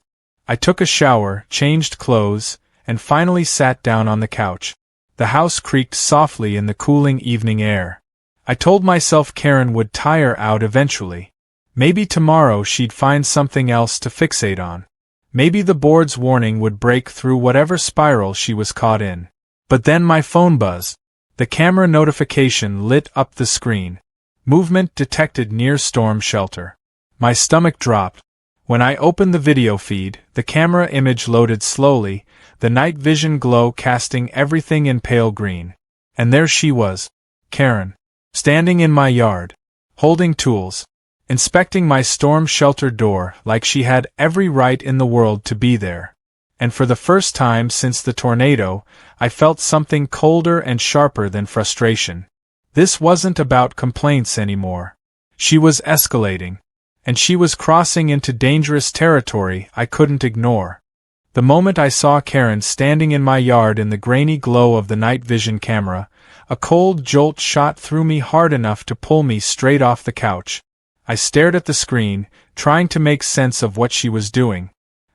I took a shower, changed clothes, and finally sat down on the couch. The house creaked softly in the cooling evening air. I told myself Karen would tire out eventually. Maybe tomorrow she'd find something else to fixate on. Maybe the board's warning would break through whatever spiral she was caught in. But then my phone buzzed. The camera notification lit up the screen. Movement detected near storm shelter. My stomach dropped. When I opened the video feed, the camera image loaded slowly, the night vision glow casting everything in pale green. And there she was, Karen, standing in my yard, holding tools, inspecting my storm shelter door like she had every right in the world to be there. And for the first time since the tornado, I felt something colder and sharper than frustration. This wasn't about complaints anymore. She was escalating. And she was crossing into dangerous territory I couldn't ignore. The moment I saw Karen standing in my yard in the grainy glow of the night vision camera, a cold jolt shot through me hard enough to pull me straight off the couch. I stared at the screen, trying to make sense of what she was doing.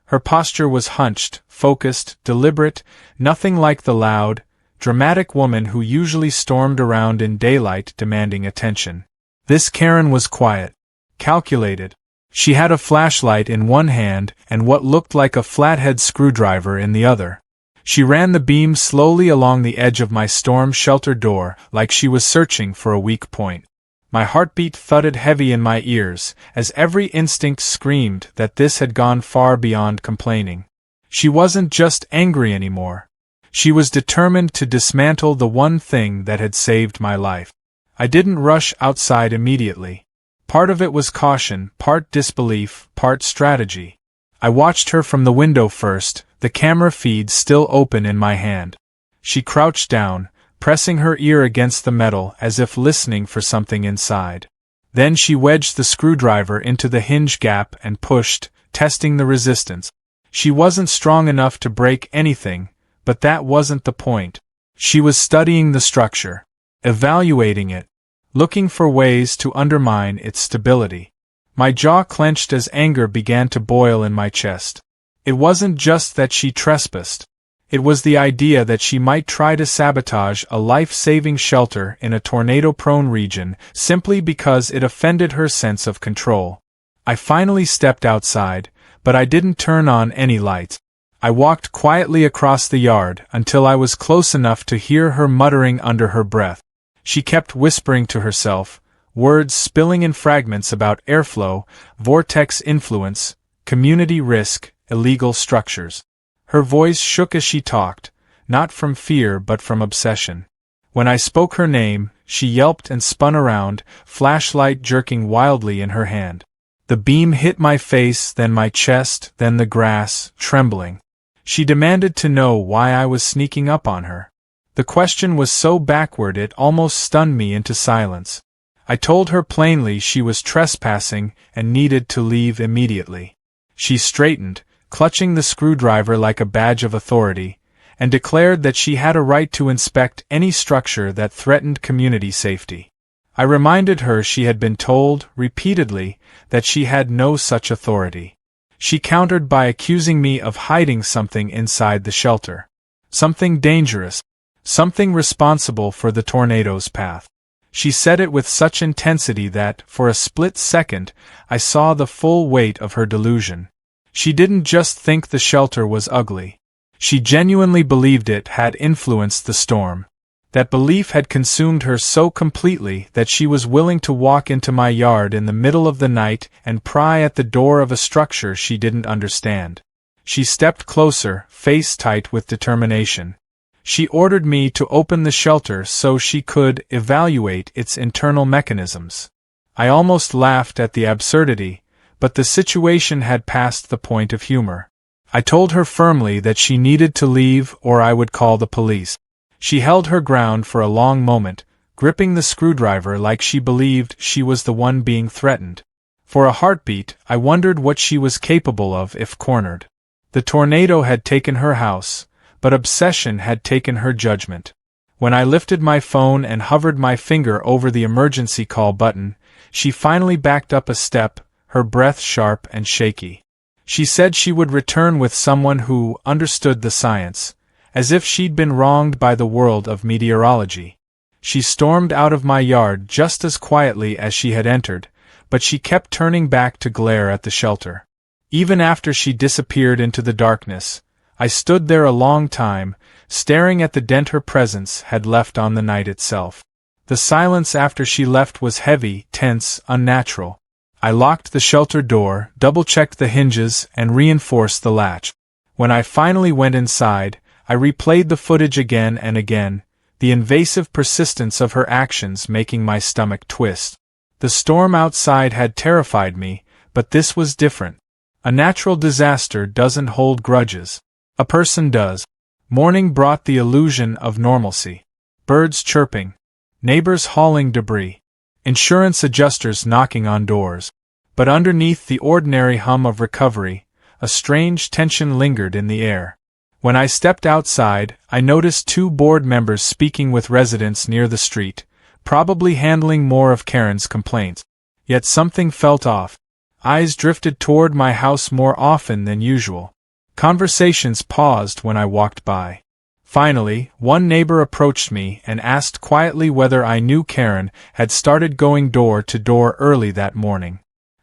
Her posture was hunched, focused, deliberate, nothing like the loud, dramatic woman who usually stormed around in daylight demanding attention. This Karen was quiet, calculated. She had a flashlight in one hand and what looked like a flathead screwdriver in the other. She ran the beam slowly along the edge of my storm shelter door like she was searching for a weak point. My heartbeat thudded heavy in my ears, as every instinct screamed that this had gone far beyond complaining. She wasn't just angry anymore. She was determined to dismantle the one thing that had saved my life. I didn't rush outside immediately. Part of it was caution, part disbelief, part strategy. I watched her from the window first, the camera feed still open in my hand. She crouched down, pressing her ear against the metal as if listening for something inside. Then she wedged the screwdriver into the hinge gap and pushed, testing the resistance. She wasn't strong enough to break anything, but that wasn't the point. She was studying the structure, evaluating it, looking for ways to undermine its stability. My jaw clenched as anger began to boil in my chest. It wasn't just that she trespassed. It was the idea that she might try to sabotage a life-saving shelter in a tornado-prone region simply because it offended her sense of control. I finally stepped outside, but I didn't turn on any lights. I walked quietly across the yard until I was close enough to hear her muttering under her breath. She kept whispering to herself, words spilling in fragments about airflow, vortex influence, community risk, illegal structures. Her voice shook as she talked, not from fear but from obsession. When I spoke her name, she yelped and spun around, flashlight jerking wildly in her hand. The beam hit my face, then my chest, then the grass, trembling. She demanded to know why I was sneaking up on her. The question was so backward it almost stunned me into silence. I told her plainly she was trespassing and needed to leave immediately. She straightened, clutching the screwdriver like a badge of authority, and declared that she had a right to inspect any structure that threatened community safety. I reminded her she had been told, repeatedly, that she had no such authority. She countered by accusing me of hiding something inside the shelter. Something dangerous. Something responsible for the tornado's path. She said it with such intensity that, for a split second, I saw the full weight of her delusion. She didn't just think the shelter was ugly. She genuinely believed it had influenced the storm. That belief had consumed her so completely that she was willing to walk into my yard in the middle of the night and pry at the door of a structure she didn't understand. She stepped closer, face tight with determination. She ordered me to open the shelter so she could evaluate its internal mechanisms. I almost laughed at the absurdity, but the situation had passed the point of humor. I told her firmly that she needed to leave or I would call the police. She held her ground for a long moment, gripping the screwdriver like she believed she was the one being threatened. For a heartbeat, I wondered what she was capable of if cornered. The tornado had taken her house, but obsession had taken her judgment. When I lifted my phone and hovered my finger over the emergency call button, she finally backed up a step, her breath sharp and shaky. She said she would return with someone who understood the science, as if she'd been wronged by the world of meteorology. She stormed out of my yard just as quietly as she had entered, but she kept turning back to glare at the shelter. Even after she disappeared into the darkness, I stood there a long time, staring at the dent her presence had left on the night itself. The silence after she left was heavy, tense, unnatural. I locked the shelter door, double-checked the hinges, and reinforced the latch. When I finally went inside, I replayed the footage again and again, the invasive persistence of her actions making my stomach twist. The storm outside had terrified me, but this was different. A natural disaster doesn't hold grudges. A person does. Morning brought the illusion of normalcy. Birds chirping. Neighbors hauling debris. Insurance adjusters knocking on doors. But underneath the ordinary hum of recovery, a strange tension lingered in the air. When I stepped outside, I noticed 2 board members speaking with residents near the street, probably handling more of Karen's complaints. Yet something felt off. Eyes drifted toward my house more often than usual. Conversations paused when I walked by. Finally, one neighbor approached me and asked quietly whether I knew Karen had started going door to door early that morning.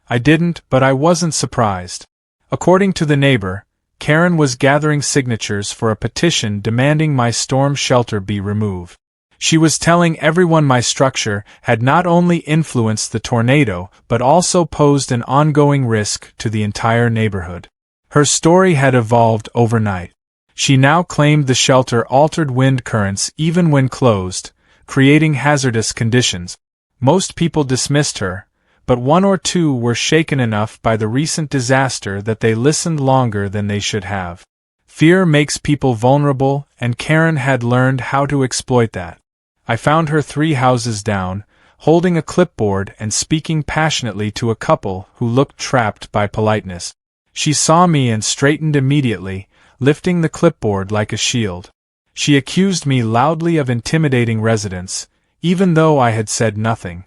I didn't, but I wasn't surprised. According to the neighbor, Karen was gathering signatures for a petition demanding my storm shelter be removed. She was telling everyone my structure had not only influenced the tornado but also posed an ongoing risk to the entire neighborhood. Her story had evolved overnight. She now claimed the shelter altered wind currents even when closed, creating hazardous conditions. Most people dismissed her, but 1 or 2 were shaken enough by the recent disaster that they listened longer than they should have. Fear makes people vulnerable, and Karen had learned how to exploit that. I found her 3 houses down, holding a clipboard and speaking passionately to a couple who looked trapped by politeness. She saw me and straightened immediately, lifting the clipboard like a shield. She accused me loudly of intimidating residents, even though I had said nothing.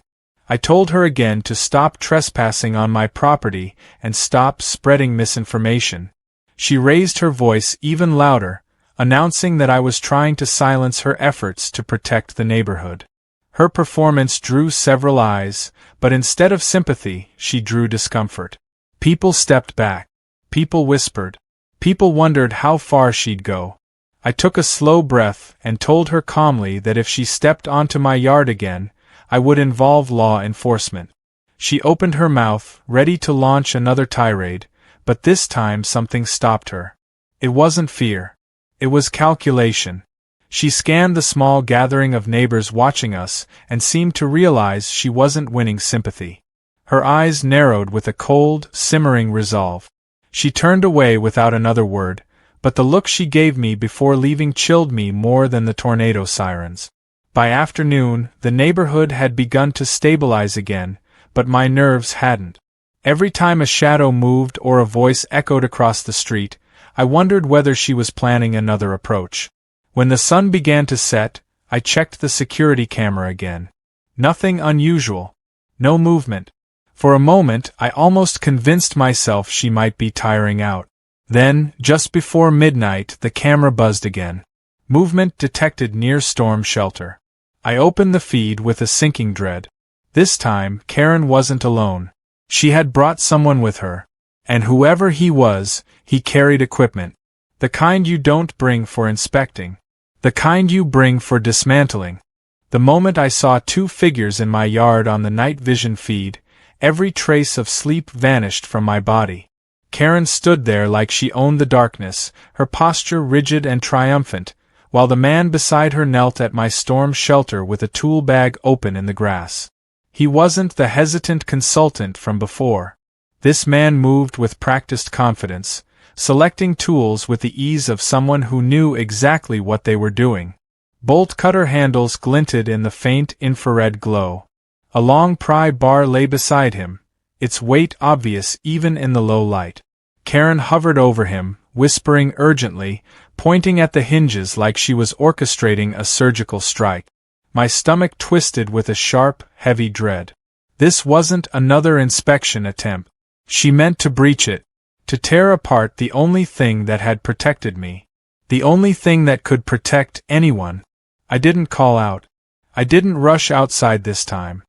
I told her again to stop trespassing on my property and stop spreading misinformation. She raised her voice even louder, announcing that I was trying to silence her efforts to protect the neighborhood. Her performance drew several eyes, but instead of sympathy, she drew discomfort. People stepped back. People whispered. People wondered how far she'd go. I took a slow breath and told her calmly that if she stepped onto my yard again, I would involve law enforcement. She opened her mouth, ready to launch another tirade, but this time something stopped her. It wasn't fear. It was calculation. She scanned the small gathering of neighbors watching us and seemed to realize she wasn't winning sympathy. Her eyes narrowed with a cold, simmering resolve. She turned away without another word, but the look she gave me before leaving chilled me more than the tornado sirens. By afternoon, the neighborhood had begun to stabilize again, but my nerves hadn't. Every time a shadow moved or a voice echoed across the street, I wondered whether she was planning another approach. When the sun began to set, I checked the security camera again. Nothing unusual. No movement. For a moment, I almost convinced myself she might be tiring out. Then, just before midnight, the camera buzzed again. Movement detected near storm shelter. I opened the feed with a sinking dread. This time, Karen wasn't alone. She had brought someone with her. And whoever he was, he carried equipment. The kind you don't bring for inspecting. The kind you bring for dismantling. The moment I saw two figures in my yard on the night vision feed, every trace of sleep vanished from my body. Karen stood there like she owned the darkness, her posture rigid and triumphant, while the man beside her knelt at my storm shelter with a tool bag open in the grass. He wasn't the hesitant consultant from before. This man moved with practiced confidence, selecting tools with the ease of someone who knew exactly what they were doing. Bolt cutter handles glinted in the faint infrared glow. A long pry bar lay beside him, its weight obvious even in the low light. Karen hovered over him, whispering urgently, pointing at the hinges like she was orchestrating a surgical strike. My stomach twisted with a sharp, heavy dread. This wasn't another inspection attempt. She meant to breach it, to tear apart the only thing that had protected me. The only thing that could protect anyone. I didn't call out. I didn't rush outside this time.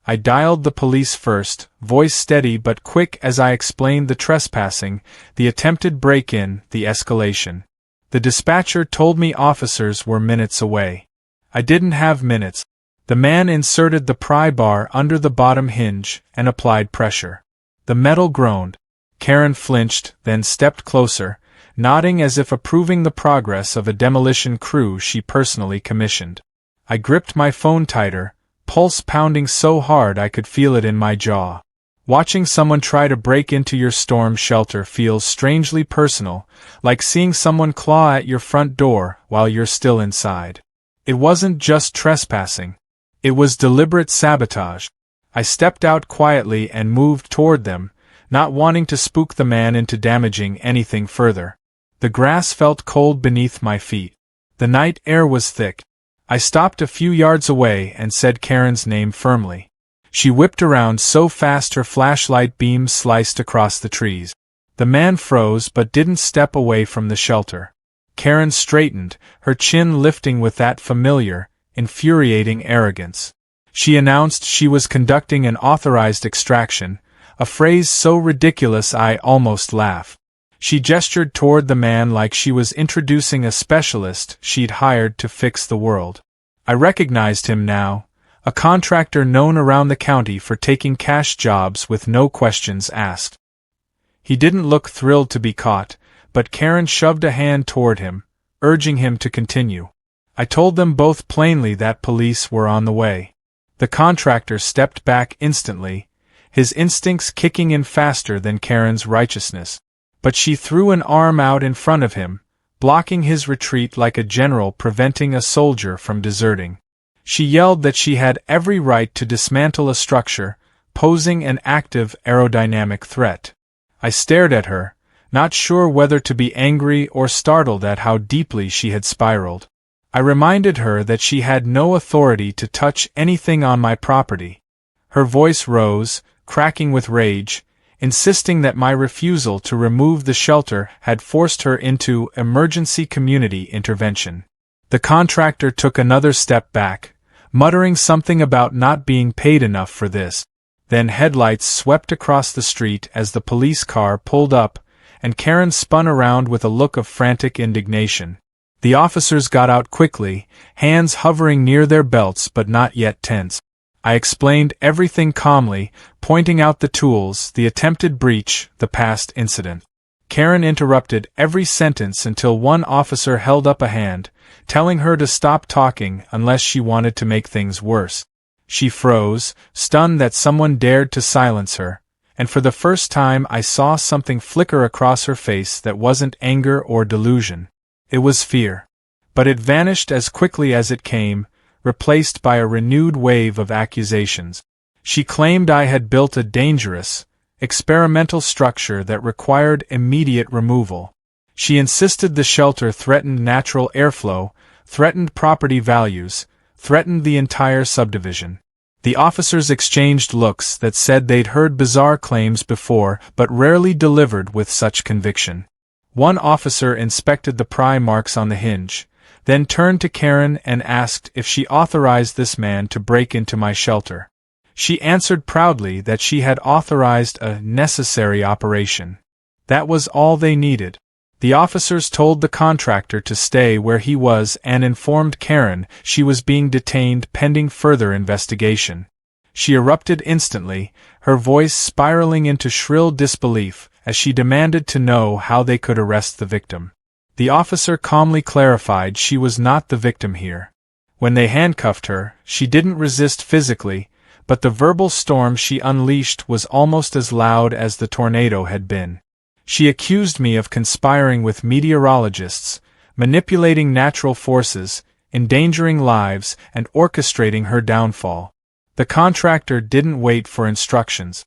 I dialed the police first, voice steady but quick as I explained the trespassing, the attempted break-in, the escalation. The dispatcher told me officers were minutes away. I didn't have minutes. The man inserted the pry bar under the bottom hinge and applied pressure. The metal groaned. Karen flinched, then stepped closer, nodding as if approving the progress of a demolition crew she personally commissioned. I gripped my phone tighter, pulse pounding so hard I could feel it in my jaw. Watching someone try to break into your storm shelter feels strangely personal, like seeing someone claw at your front door while you're still inside. It wasn't just trespassing. It was deliberate sabotage. I stepped out quietly and moved toward them, not wanting to spook the man into damaging anything further. The grass felt cold beneath my feet. The night air was thick. I stopped a few yards away and said Karen's name firmly. She whipped around so fast her flashlight beams sliced across the trees. The man froze but didn't step away from the shelter. Karen straightened, her chin lifting with that familiar, infuriating arrogance. She announced she was conducting an authorized extraction, a phrase so ridiculous I almost laughed. She gestured toward the man like she was introducing a specialist she'd hired to fix the world. I recognized him now, a contractor known around the county for taking cash jobs with no questions asked. He didn't look thrilled to be caught, but Karen shoved a hand toward him, urging him to continue. I told them both plainly that police were on the way. The contractor stepped back instantly, his instincts kicking in faster than Karen's righteousness. But she threw an arm out in front of him, blocking his retreat like a general preventing a soldier from deserting. She yelled that she had every right to dismantle a structure, posing an active aerodynamic threat. I stared at her, not sure whether to be angry or startled at how deeply she had spiraled. I reminded her that she had no authority to touch anything on my property. Her voice rose, cracking with rage, insisting that my refusal to remove the shelter had forced her into emergency community intervention. The contractor took another step back, muttering something about not being paid enough for this. Then headlights swept across the street as the police car pulled up, and Karen spun around with a look of frantic indignation. The officers got out quickly, hands hovering near their belts but not yet tense. I explained everything calmly, pointing out the tools, the attempted breach, the past incident. Karen interrupted every sentence until one officer held up a hand, telling her to stop talking unless she wanted to make things worse. She froze, stunned that someone dared to silence her, and for the first time I saw something flicker across her face that wasn't anger or delusion. It was fear. But it vanished as quickly as it came, replaced by a renewed wave of accusations. She claimed I had built a dangerous, experimental structure that required immediate removal. She insisted the shelter threatened natural airflow, threatened property values, threatened the entire subdivision. The officers exchanged looks that said they'd heard bizarre claims before but rarely delivered with such conviction. One officer inspected the pry marks on the hinge, then turned to Karen and asked if she authorized this man to break into my shelter. She answered proudly that she had authorized a necessary operation. That was all they needed. The officers told the contractor to stay where he was and informed Karen she was being detained pending further investigation. She erupted instantly, her voice spiraling into shrill disbelief as she demanded to know how they could arrest the victim. The officer calmly clarified she was not the victim here. When they handcuffed her, she didn't resist physically, but the verbal storm she unleashed was almost as loud as the tornado had been. She accused me of conspiring with meteorologists, manipulating natural forces, endangering lives, and orchestrating her downfall. The contractor didn't wait for instructions.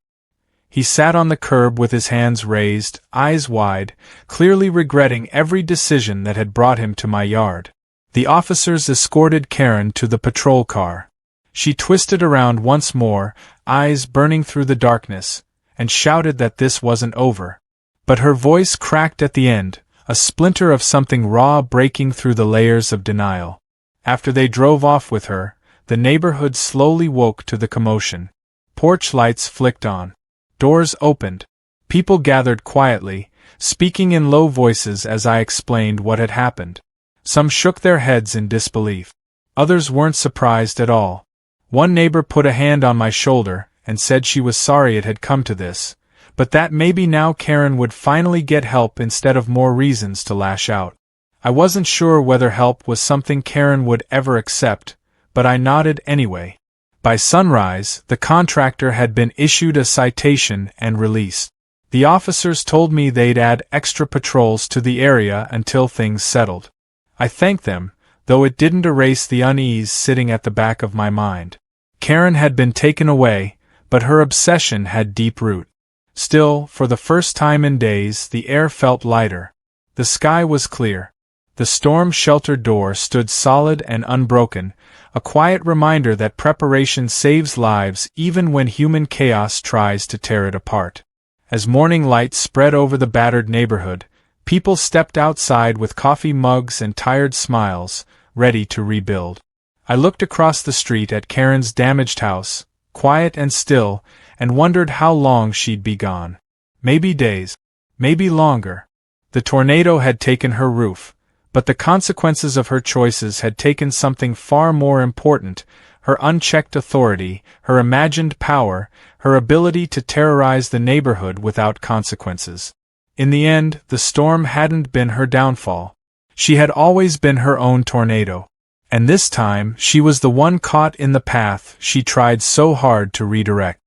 He sat on the curb with his hands raised, eyes wide, clearly regretting every decision that had brought him to my yard. The officers escorted Karen to the patrol car. She twisted around once more, eyes burning through the darkness, and shouted that this wasn't over. But her voice cracked at the end, a splinter of something raw breaking through the layers of denial. After they drove off with her, the neighborhood slowly woke to the commotion. Porch lights flicked on. Doors opened. People gathered quietly, speaking in low voices as I explained what had happened. Some shook their heads in disbelief. Others weren't surprised at all. One neighbor put a hand on my shoulder and said she was sorry it had come to this, but that maybe now Karen would finally get help instead of more reasons to lash out. I wasn't sure whether help was something Karen would ever accept, but I nodded anyway. By sunrise, the contractor had been issued a citation and released. The officers told me they'd add extra patrols to the area until things settled. I thanked them, though it didn't erase the unease sitting at the back of my mind. Karen had been taken away, but her obsession had deep root. Still, for the first time in days, the air felt lighter. The sky was clear. The storm shelter door stood solid and unbroken, a quiet reminder that preparation saves lives even when human chaos tries to tear it apart. As morning light spread over the battered neighborhood, people stepped outside with coffee mugs and tired smiles, ready to rebuild. I looked across the street at Karen's damaged house, quiet and still, and wondered how long she'd be gone. Maybe days. Maybe longer. The tornado had taken her roof, but the consequences of her choices had taken something far more important: her unchecked authority, her imagined power, her ability to terrorize the neighborhood without consequences. In the end, the storm hadn't been her downfall. She had always been her own tornado. And this time, she was the one caught in the path she tried so hard to redirect.